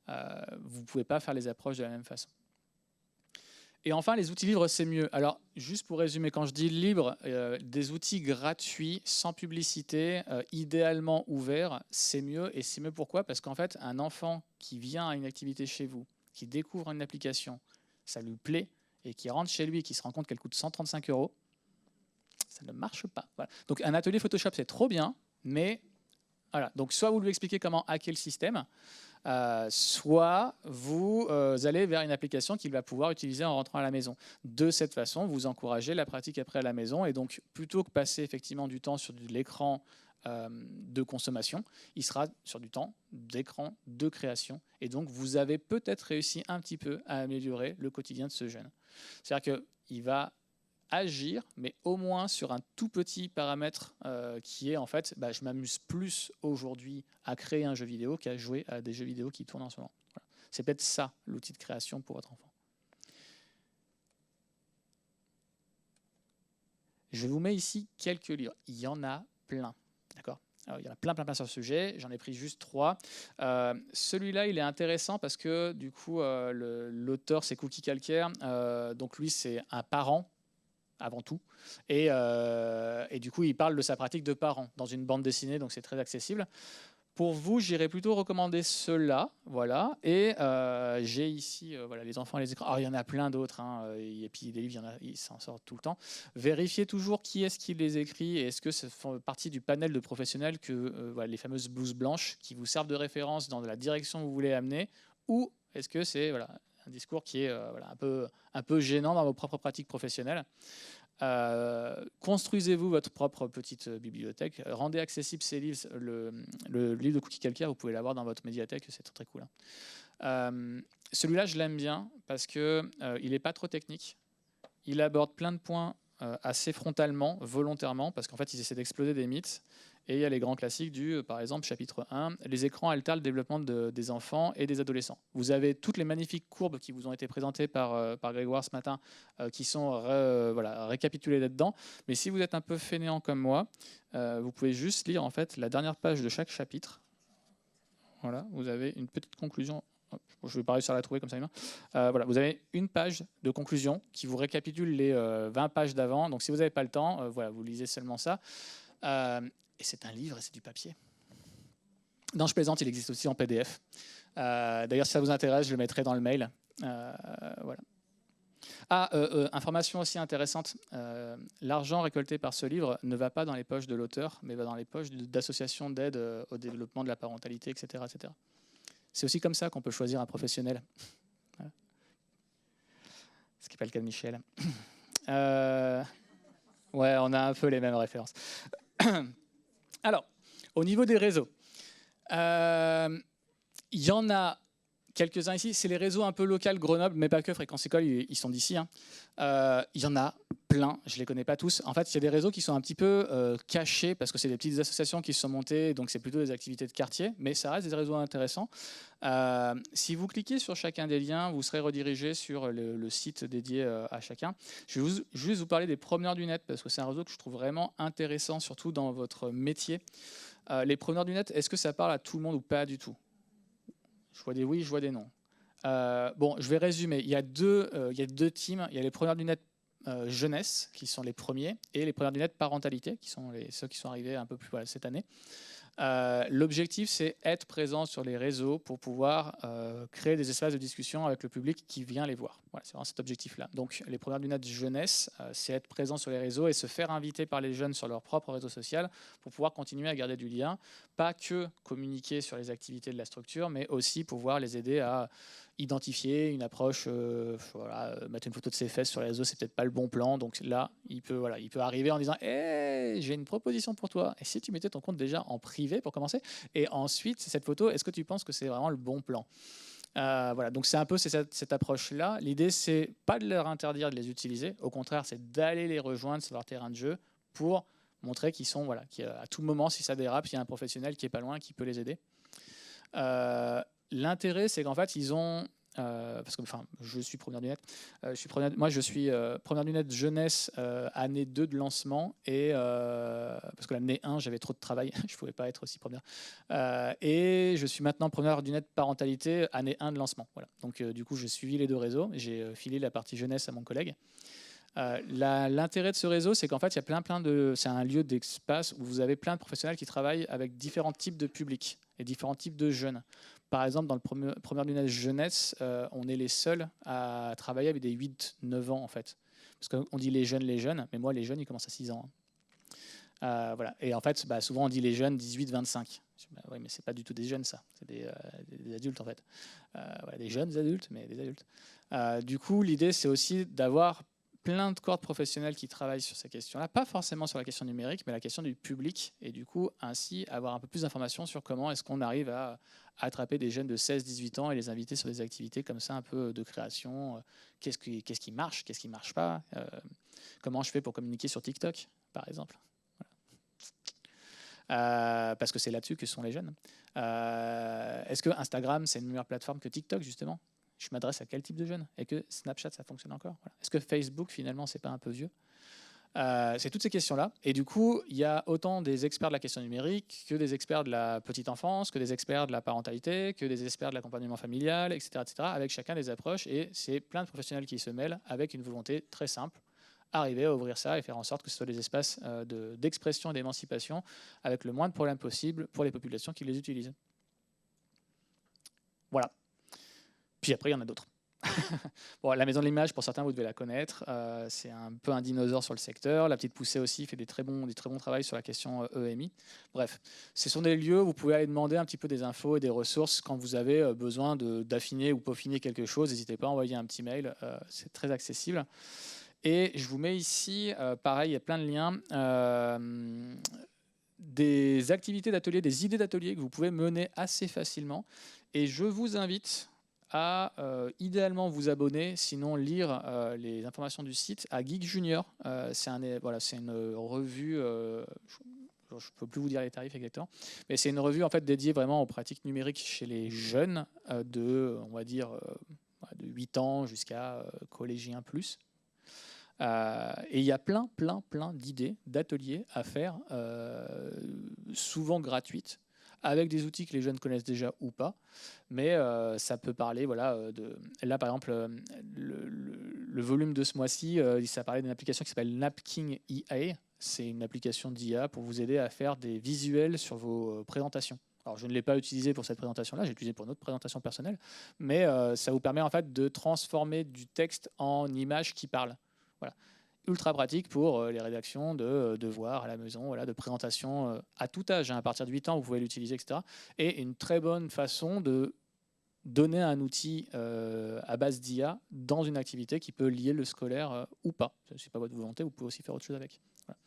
Vous ne pouvez pas faire les approches de la même façon. Et enfin, les outils libres, c'est mieux. Alors, juste pour résumer, quand je dis libre, des outils gratuits, sans publicité, idéalement ouverts, c'est mieux. Et c'est mieux pourquoi? Parce qu'en fait, un enfant qui vient à une activité chez vous, qui découvre une application, ça lui plaît, et qui rentre chez lui et qui se rend compte qu'elle coûte 135 €, ça ne marche pas. Voilà. Donc un atelier Photoshop, c'est trop bien, mais voilà. Donc soit vous lui expliquez comment hacker le système, soit vous allez vers une application qu'il va pouvoir utiliser en rentrant à la maison. De cette façon, vous encouragez la pratique après à la maison, et donc plutôt que passer effectivement du temps sur de l'écran de consommation, il sera sur du temps d'écran de création, et donc vous avez peut-être réussi un petit peu à améliorer le quotidien de ce jeune. C'est-à-dire qu'il va agir, mais au moins sur un tout petit paramètre qui est en fait, je m'amuse plus aujourd'hui à créer un jeu vidéo qu'à jouer à des jeux vidéo qui tournent en ce moment. Voilà. C'est peut-être ça l'outil de création pour votre enfant. Je vous mets ici quelques livres. Il y en a plein. D'accord ? Alors, il y en a plein sur ce sujet. J'en ai pris juste 3. Celui-là, il est intéressant parce que du coup, l'auteur, c'est Cookie Calcaire. Donc lui, c'est un parent avant tout. Et du coup, il parle de sa pratique de parent dans une bande dessinée, donc c'est très accessible. Pour vous, j'irais plutôt recommander ceux-là, voilà. Et j'ai ici, voilà, les enfants et les écrans. Alors, il y en a plein d'autres, hein, et puis des livres, ils s'en sortent tout le temps. Vérifiez toujours qui est-ce qui les écrit, et est-ce que ça fait partie du panel de professionnels que voilà, les fameuses blouses blanches qui vous servent de référence dans la direction que vous voulez amener, ou est-ce que c'est voilà, un discours qui est voilà, un peu gênant dans vos propres pratiques professionnelles. Construisez-vous votre propre petite bibliothèque, rendez accessible ces livres, le livre de Cookie Calcaire, vous pouvez l'avoir dans votre médiathèque, c'est très cool. Celui-là, je l'aime bien parce qu'il n'est pas trop technique, il aborde plein de points assez frontalement, volontairement, parce qu'en fait, ils essaient d'exploser des mythes. Et il y a les grands classiques par exemple, chapitre 1, les écrans altèrent le développement des enfants et des adolescents. Vous avez toutes les magnifiques courbes qui vous ont été présentées par Grégoire ce matin, qui sont voilà, récapitulées là-dedans. Mais si vous êtes un peu fainéant comme moi, vous pouvez juste lire en fait la dernière page de chaque chapitre. Voilà, vous avez une petite conclusion. Je ne vais pas réussir à la trouver comme ça. Voilà, vous avez une page de conclusion qui vous récapitule les 20 pages d'avant. Donc si vous n'avez pas le temps, voilà, vous lisez seulement ça. Et c'est un livre et c'est du papier. Non, je plaisante, il existe aussi en PDF. D'ailleurs, si ça vous intéresse, je le mettrai dans le mail. Voilà. Information aussi intéressante, l'argent récolté par ce livre ne va pas dans les poches de l'auteur, mais va dans les poches d'associations d'aide au développement de la parentalité, etc. etc. C'est aussi comme ça qu'on peut choisir un professionnel. Voilà. Ce qui n'est pas le cas de Michel. Ouais, on a un peu les mêmes références. Alors, au niveau des réseaux, il y en a quelques-uns ici. C'est les réseaux un peu locaux, Grenoble, mais pas que, Fréquence École, ils sont d'ici. Hein. Il y en a plein, je ne les connais pas tous. En fait, il y a des réseaux qui sont un petit peu cachés parce que c'est des petites associations qui se sont montées, donc c'est plutôt des activités de quartier, mais ça reste des réseaux intéressants. Si vous cliquez sur chacun des liens, vous serez redirigé sur le site dédié à chacun. Je vais juste vous parler des promeneurs du net parce que c'est un réseau que je trouve vraiment intéressant, surtout dans votre métier. Les promeneurs du net, est-ce que ça parle à tout le monde ou pas du tout? Je vois des oui, je vois des non. Bon, je vais résumer. Il y a deux teams. Il y a les preneurs du net jeunesse, qui sont les premiers, et les preneurs du net parentalité, qui sont ceux qui sont arrivés un peu plus cette année. L'objectif, c'est être présent sur les réseaux pour pouvoir créer des espaces de discussion avec le public qui vient les voir. Voilà, c'est vraiment cet objectif-là. Donc, les premières du net jeunesse, c'est être présent sur les réseaux et se faire inviter par les jeunes sur leur propre réseau social pour pouvoir continuer à garder du lien. Pas que communiquer sur les activités de la structure, mais aussi pouvoir les aider à identifier une approche, voilà, mettre une photo de ses fesses sur les réseaux, c'est peut-être pas le bon plan. Donc là, il peut arriver en disant hey, j'ai une proposition pour toi. Et si tu mettais ton compte déjà en privé pour commencer, et ensuite, cette photo, est-ce que tu penses que c'est vraiment le bon plan? Voilà, donc c'est un peu cette approche-là. L'idée, c'est pas de leur interdire de les utiliser. Au contraire, c'est d'aller les rejoindre sur leur terrain de jeu pour montrer qu'ils sont, voilà, qu'à tout moment, si ça dérape, il y a un professionnel qui est pas loin, qui peut les aider. L'intérêt, c'est qu'en fait, ils ont... parce que enfin, je suis première du net. Moi, je suis première du net jeunesse, année 2 de lancement. Et, parce que l'année 1, j'avais trop de travail. Je ne pouvais pas être aussi première. Et je suis maintenant première du net parentalité, année 1 de lancement. Voilà. Donc, du coup, j'ai suivi les deux réseaux. J'ai filé la partie jeunesse à mon collègue. L'intérêt de ce réseau, c'est qu'en fait, il y a plein de... C'est un lieu d'espace où vous avez plein de professionnels qui travaillent avec différents types de publics et différents types de jeunes. Par exemple, dans le premier du net jeunesse, on est les seuls à travailler avec des 8-9 ans, en fait. Parce qu'on dit les jeunes, mais moi, les jeunes, ils commencent à 6 ans. Voilà. Et en fait, souvent, on dit les jeunes 18-25. Oui, mais c'est pas du tout des jeunes, ça. C'est des adultes, en fait. Voilà, des jeunes adultes, mais des adultes. Du coup, l'idée, c'est aussi d'avoir plein de corps professionnels qui travaillent sur ces questions-là, pas forcément sur la question numérique, mais la question du public, et du coup, ainsi, avoir un peu plus d'informations sur comment est-ce qu'on arrive à attraper des jeunes de 16-18 ans et les inviter sur des activités comme ça, un peu de création. Qu'est-ce qui marche, qu'est-ce qui ne marche pas, comment je fais pour communiquer sur TikTok, par exemple. Parce que c'est là-dessus que sont les jeunes. Est-ce que Instagram, c'est une meilleure plateforme que TikTok, justement? Je m'adresse à quel type de jeunes? Et que Snapchat, ça fonctionne encore? Voilà. Est-ce que Facebook, finalement, c'est pas un peu vieux? C'est toutes ces questions-là. Et du coup, il y a autant des experts de la question numérique que des experts de la petite enfance, que des experts de la parentalité, que des experts de l'accompagnement familial, etc., avec chacun des approches. Et c'est plein de professionnels qui se mêlent avec une volonté très simple, arriver à ouvrir ça et faire en sorte que ce soit des espaces d'expression et d'émancipation avec le moins de problèmes possible pour les populations qui les utilisent. Voilà. Puis après, il y en a d'autres. Bon, la Maison de l'Image, pour certains, vous devez la connaître. C'est un peu un dinosaure sur le secteur. La Petite Poussée aussi fait des très bons travaux sur la question EMI. Bref, ce sont des lieux où vous pouvez aller demander un petit peu des infos et des ressources quand vous avez besoin d'affiner ou peaufiner quelque chose. N'hésitez pas à envoyer un petit mail. C'est très accessible. Et je vous mets ici, pareil, il y a plein de liens. Des activités d'atelier, des idées d'atelier que vous pouvez mener assez facilement. Et je vous invite à idéalement vous abonner, sinon lire les informations du site, à Geek Junior. C'est une revue, je ne peux plus vous dire les tarifs exactement, mais c'est une revue en fait dédiée vraiment aux pratiques numériques chez les jeunes on va dire, de 8 ans jusqu'à collégiens plus. Et il y a plein d'idées, d'ateliers à faire, souvent gratuites, avec des outils que les jeunes connaissent déjà ou pas, mais ça peut parler, voilà, là par exemple, le volume de ce mois-ci, ça parlait d'une application qui s'appelle Napking IA. C'est une application d'IA pour vous aider à faire des visuels sur vos présentations. Alors je ne l'ai pas utilisé pour cette présentation-là, j'ai utilisé pour une autre présentation personnelle, mais ça vous permet en fait de transformer du texte en images qui parlent. Voilà. Ultra pratique pour les rédactions de devoirs à la maison, voilà, de présentation à tout âge, hein, à partir de 8 ans, vous pouvez l'utiliser, etc. Et une très bonne façon de donner un outil à base d'IA dans une activité qui peut lier le scolaire ou pas. Ce n'est pas votre volonté, vous pouvez aussi faire autre chose avec. Voilà.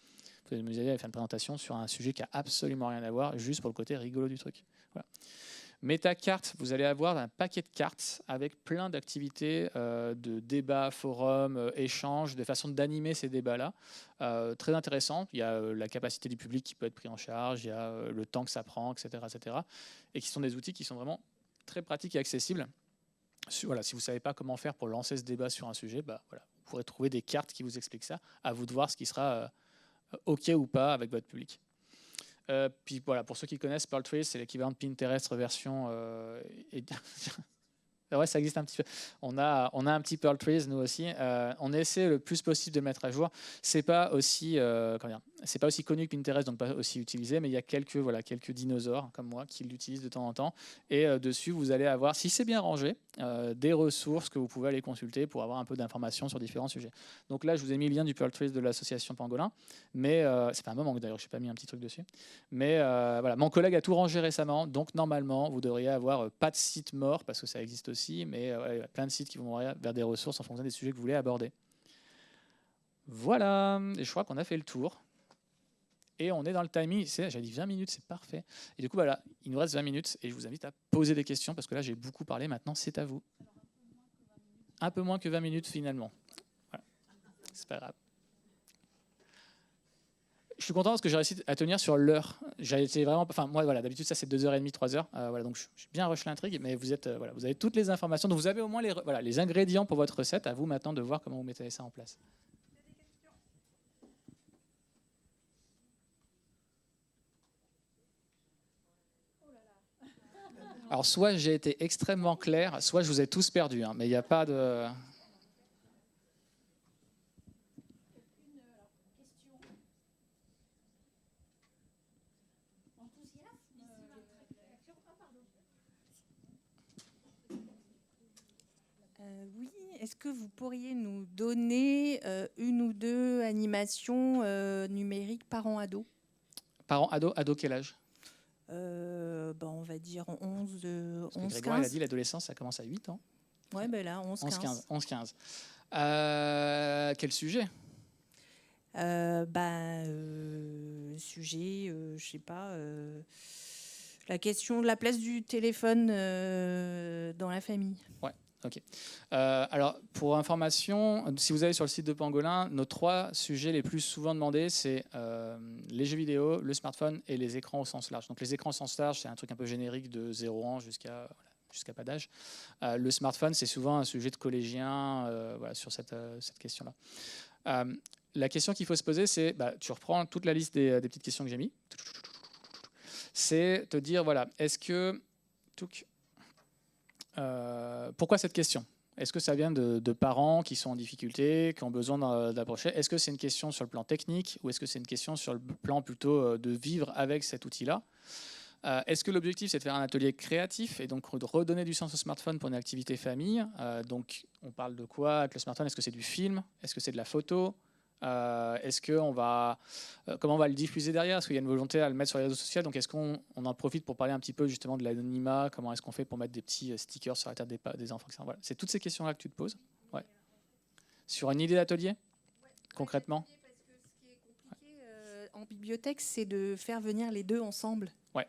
Vous pouvez nous aider à faire une présentation sur un sujet qui n'a absolument rien à voir, juste pour le côté rigolo du truc. Voilà. MetaCart, vous allez avoir un paquet de cartes avec plein d'activités de débats, forums, échanges, de façon d'animer ces débats-là. Très intéressant. Il y a la capacité du public qui peut être pris en charge, il y a le temps que ça prend, etc., etc. Et qui sont des outils qui sont vraiment très pratiques et accessibles. Voilà, si vous ne savez pas comment faire pour lancer ce débat sur un sujet, voilà, vous pourrez trouver des cartes qui vous expliquent ça. À vous de voir ce qui sera OK ou pas avec votre public. Puis voilà, pour ceux qui connaissent, Pearl Tree, c'est l'équivalent de Pinterest version Ouais, ça existe un petit peu. On a un petit Pearl Trees, nous aussi. On essaie le plus possible de le mettre à jour. C'est pas aussi, c'est pas aussi connu que Pinterest, donc pas aussi utilisé, mais il y a quelques dinosaures comme moi qui l'utilisent de temps en temps. Et dessus, vous allez avoir, si c'est bien rangé, des ressources que vous pouvez aller consulter pour avoir un peu d'informations sur différents sujets. Donc là, je vous ai mis le lien du Pearl Trees de l'association Pangolin, mais c'est pas un moment d'ailleurs, je n'ai pas mis un petit truc dessus. Mais voilà, mon collègue a tout rangé récemment, donc normalement, vous devriez avoir pas de site mort parce que ça existe aussi, mais plein de sites qui vont vers des ressources en fonction des sujets que vous voulez aborder. Voilà, et je crois qu'on a fait le tour. Et on est dans le timing, j'avais dit 20 minutes, c'est parfait. Et du coup, voilà, il nous reste 20 minutes et je vous invite à poser des questions parce que là, j'ai beaucoup parlé, maintenant c'est à vous. Un peu moins que 20 minutes finalement. Voilà. C'est pas grave. Je suis content parce que j'ai réussi à tenir sur l'heure. J'ai été vraiment, enfin moi voilà, d'habitude ça c'est 2h30, 3h. Voilà, donc j'ai bien rush l'intrigue, mais vous êtes voilà, vous avez toutes les informations, donc vous avez au moins les ingrédients pour votre recette. À vous maintenant de voir comment vous mettez ça en place. Alors soit j'ai été extrêmement clair, soit je vous ai tous perdus, hein, mais il n'y a pas de. Oui, est-ce que vous pourriez nous donner une ou deux animations numériques parents-ados? Parents, ado quel âge? On va dire 11, Parce que 11 Grégoire, il a 15. dit l'adolescence, ça commence à 8 ans. Ouais, ben là, 11, 15. 11-15. Quel sujet? Sujet, je sais pas, la question de la place du téléphone dans la famille. Ouais, ok. Alors, pour information, si vous allez sur le site de Pangolin, nos 3 sujets les plus souvent demandés, c'est les jeux vidéo, le smartphone et les écrans au sens large. Donc les écrans au sens large, c'est un truc un peu générique de 0 ans jusqu'à pas d'âge. Le smartphone, c'est souvent un sujet de collégien sur cette question-là. La question qu'il faut se poser, c'est, tu reprends toute la liste des petites questions que j'ai mis. C'est te dire, voilà, est-ce que... pourquoi cette question? Est-ce que ça vient de parents qui sont en difficulté, qui ont besoin d'approcher? Est-ce que c'est une question sur le plan technique ou est-ce que c'est une question sur le plan plutôt de vivre avec cet outil-là? Est-ce que l'objectif, c'est de faire un atelier créatif et donc de redonner du sens au smartphone pour une activité famille? Donc, on parle de quoi avec le smartphone? Est-ce que c'est du film? Est-ce que c'est de la photo? Est-ce qu'on va, comment on va le diffuser derrière? Est-ce qu'il y a une volonté à le mettre sur les réseaux sociaux? Donc, est-ce qu'on en profite pour parler un petit peu justement de l'anonymat? Comment est-ce qu'on fait pour mettre des petits stickers sur la tête des enfants? Voilà. C'est toutes ces questions-là que tu te poses. Ouais. Sur une idée d'atelier, concrètement? En bibliothèque, c'est de faire venir les deux ensemble. Ouais.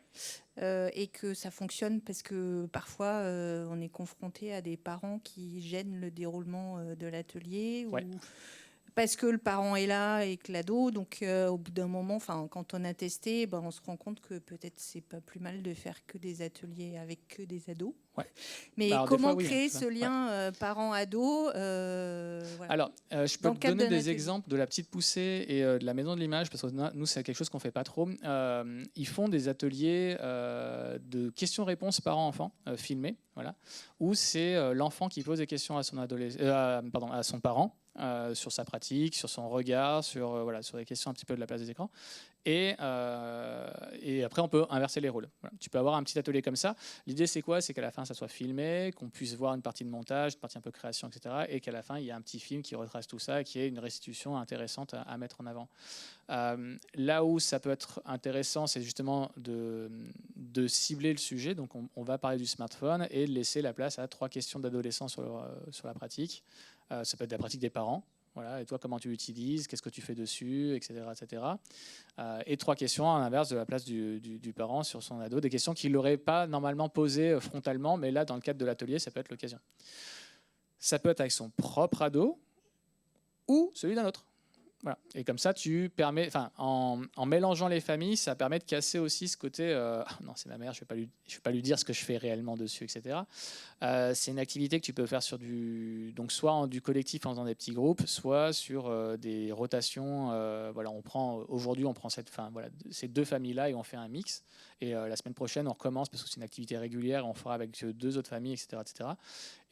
Et que ça fonctionne parce que parfois on est confronté à des parents qui gênent le déroulement de l'atelier ou parce que le parent est là et que l'ado, donc au bout d'un moment, quand on a testé, on se rend compte que peut-être c'est pas plus mal de faire que des ateliers avec que des ados. Ouais. Mais comment créer ce lien parent-ado voilà. Alors, je peux te donner des exemples de la petite poussée et de la maison de l'image, parce que nous, c'est quelque chose qu'on ne fait pas trop. Ils font des ateliers de questions-réponses parents-enfants filmés, voilà, où c'est l'enfant qui pose des questions à son, à son parent. Sur sa pratique, sur son regard, sur les questions un petit peu de la place des écrans. Et après, on peut inverser les rôles. Voilà. Tu peux avoir un petit atelier comme ça. L'idée, c'est quoi? C'est qu'à la fin, ça soit filmé, qu'on puisse voir une partie de montage, une partie un peu création, etc. Et qu'à la fin, il y ait un petit film qui retrace tout ça, qui ait une restitution intéressante à mettre en avant. Là où ça peut être intéressant, c'est justement de cibler le sujet. Donc, on va parler du smartphone et de laisser la place à 3 questions d'adolescents sur la pratique. Ça peut être la pratique des parents. Voilà, et toi, comment tu l'utilises? Qu'est-ce que tu fais dessus? Etc. etc. Et 3 questions à l'inverse de la place du parent sur son ado. Des questions qu'il n'aurait pas normalement posées frontalement, mais là, dans le cadre de l'atelier, ça peut être l'occasion. Ça peut être avec son propre ado ou celui d'un autre. Voilà. Et comme ça, tu permets, en mélangeant les familles, ça permet de casser aussi ce côté non, c'est ma mère, je vais pas lui dire ce que je fais réellement dessus, etc. C'est une activité que tu peux faire sur donc soit en du collectif en faisant des petits groupes, soit sur des rotations. Voilà, aujourd'hui, on prend ces deux familles-là et on fait un mix. Et la semaine prochaine, on recommence parce que c'est une activité régulière. On fera avec deux autres familles, etc., etc.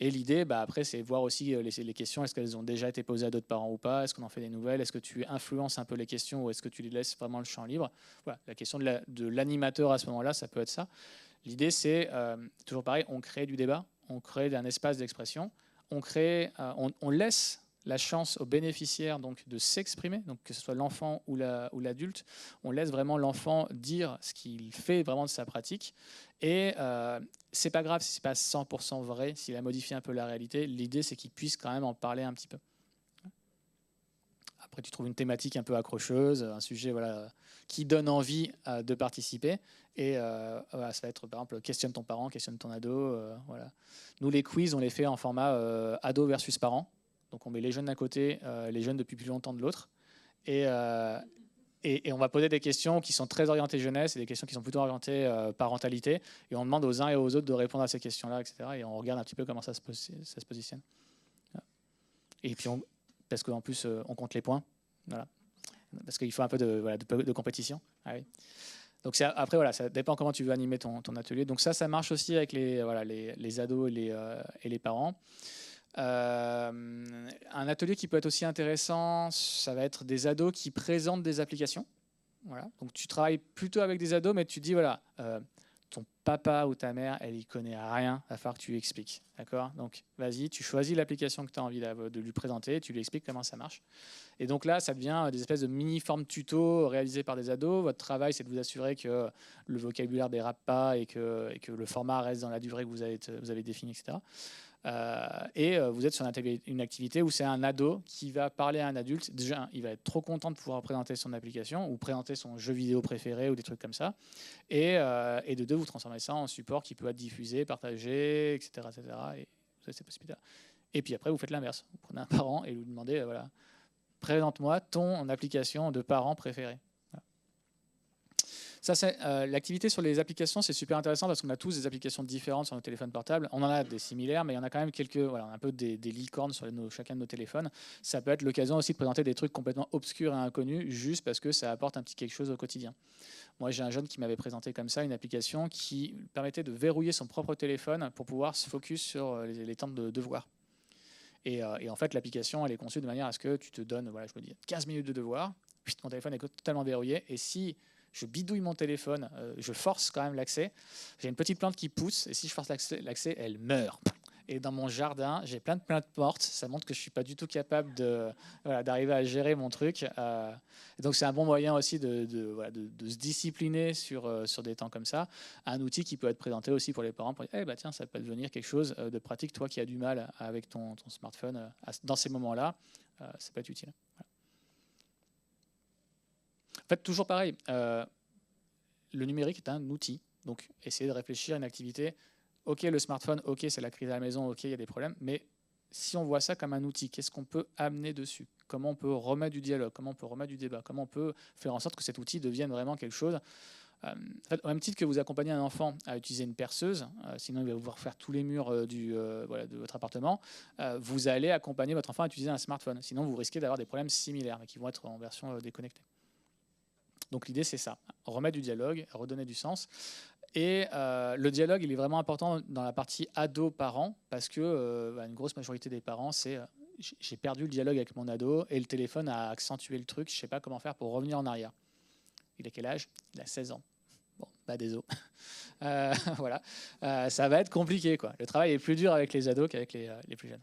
Et l'idée, après, c'est voir aussi les questions. Est-ce qu'elles ont déjà été posées à d'autres parents ou pas? Est-ce qu'on en fait des nouvelles? Est-ce que tu influences un peu les questions ou est-ce que tu les laisses vraiment le champ libre? Voilà, la question de l'animateur à ce moment-là, ça peut être ça. L'idée, c'est toujours pareil, on crée du débat, on crée un espace d'expression, on laisse la chance aux bénéficiaires donc, de s'exprimer, donc que ce soit l'enfant ou l'adulte. On laisse vraiment l'enfant dire ce qu'il fait vraiment de sa pratique. Et c'est pas grave si c'est pas 100% vrai, s'il a modifié un peu la réalité. L'idée, c'est qu'il puisse quand même en parler un petit peu. Après, tu trouves une thématique un peu accrocheuse, un sujet qui donne envie de participer. Et ça va être, par exemple, questionne ton parent, questionne ton ado. Voilà. Nous, les quiz, on les fait en format ado versus parent. Donc, on met les jeunes d'un côté, les jeunes depuis plus longtemps de l'autre. Et on va poser des questions qui sont très orientées jeunesse et des questions qui sont plutôt orientées parentalité. Et on demande aux uns et aux autres de répondre à ces questions-là, etc. Et on regarde un petit peu comment ça se positionne. Et puis, parce qu'en plus, on compte les points. Voilà. Parce qu'il faut un peu de compétition. Ah oui. Donc après, voilà, ça dépend comment tu veux animer ton atelier. Donc ça marche aussi avec les ados et les parents. Un atelier qui peut être aussi intéressant, ça va être des ados qui présentent des applications. Voilà. Donc tu travailles plutôt avec des ados, mais tu dis, voilà, ton papa ou ta mère, elle y connaît rien, il va falloir que tu lui expliques. D'accord? Donc vas-y, tu choisis l'application que tu as envie de lui présenter, tu lui expliques comment ça marche. Et donc là, ça devient des espèces de mini-formes tuto réalisées par des ados. Votre travail, c'est de vous assurer que le vocabulaire dérape pas et que le format reste dans la durée que vous avez définie, etc. Vous êtes sur une activité où c'est un ado qui va parler à un adulte. Déjà, il va être trop content de pouvoir présenter son application ou présenter son jeu vidéo préféré ou des trucs comme ça. Et de deux, vous transformez ça en support qui peut être diffusé, partagé, etc. etc. Et vous avez ces possibilités. Et puis après, vous faites l'inverse. Vous prenez un parent et vous lui demandez, voilà, présente-moi ton application de parent préféré. Voilà. Ça, c'est l'activité sur les applications, c'est super intéressant parce qu'on a tous des applications différentes sur nos téléphones portables. On en a des similaires, mais il y en a quand même quelques, un peu des licornes sur chacun de nos téléphones. Ça peut être l'occasion aussi de présenter des trucs complètement obscurs et inconnus, juste parce que ça apporte un petit quelque chose au quotidien. Moi, j'ai un jeune qui m'avait présenté comme ça une application qui permettait de verrouiller son propre téléphone pour pouvoir se focus sur les temps de devoirs. Et en fait, l'application, elle est conçue de manière à ce que tu te donnes, je me dis, 15 minutes de devoir, mon téléphone est totalement verrouillé, et si je bidouille mon téléphone, je force quand même l'accès, j'ai une petite plante qui pousse, et si je force l'accès, elle meurt. Et dans mon jardin, j'ai plein de plantes mortes, ça montre que je ne suis pas du tout capable d'arriver à gérer mon truc. Donc c'est un bon moyen aussi de se discipliner sur des temps comme ça. Un outil qui peut être présenté aussi pour les parents pour dire tiens, ça peut devenir quelque chose de pratique, toi qui as du mal avec ton smartphone dans ces moments-là, ça peut être utile. Voilà. En fait, toujours pareil, le numérique est un outil, donc essayez de réfléchir à une activité. Ok, le smartphone, ok, c'est la crise à la maison, ok, il y a des problèmes, mais si on voit ça comme un outil, qu'est-ce qu'on peut amener dessus? Comment on peut remettre du dialogue? Comment on peut remettre du débat? Comment on peut faire en sorte que cet outil devienne vraiment quelque chose? En fait, au même titre que vous accompagnez un enfant à utiliser une perceuse, sinon il va vous refaire tous les murs de votre appartement, vous allez accompagner votre enfant à utiliser un smartphone. Sinon, vous risquez d'avoir des problèmes similaires, mais qui vont être en version déconnectée. Donc l'idée, c'est ça, remettre du dialogue, redonner du sens. Et le dialogue, il est vraiment important dans la partie ado-parent, parce que une grosse majorité des parents, c'est j'ai perdu le dialogue avec mon ado et le téléphone a accentué le truc, je ne sais pas comment faire pour revenir en arrière. Il a quel âge? Il a 16 ans. Bon, désolé. Voilà. Ça va être compliqué, quoi. Le travail est plus dur avec les ados qu'avec les plus jeunes.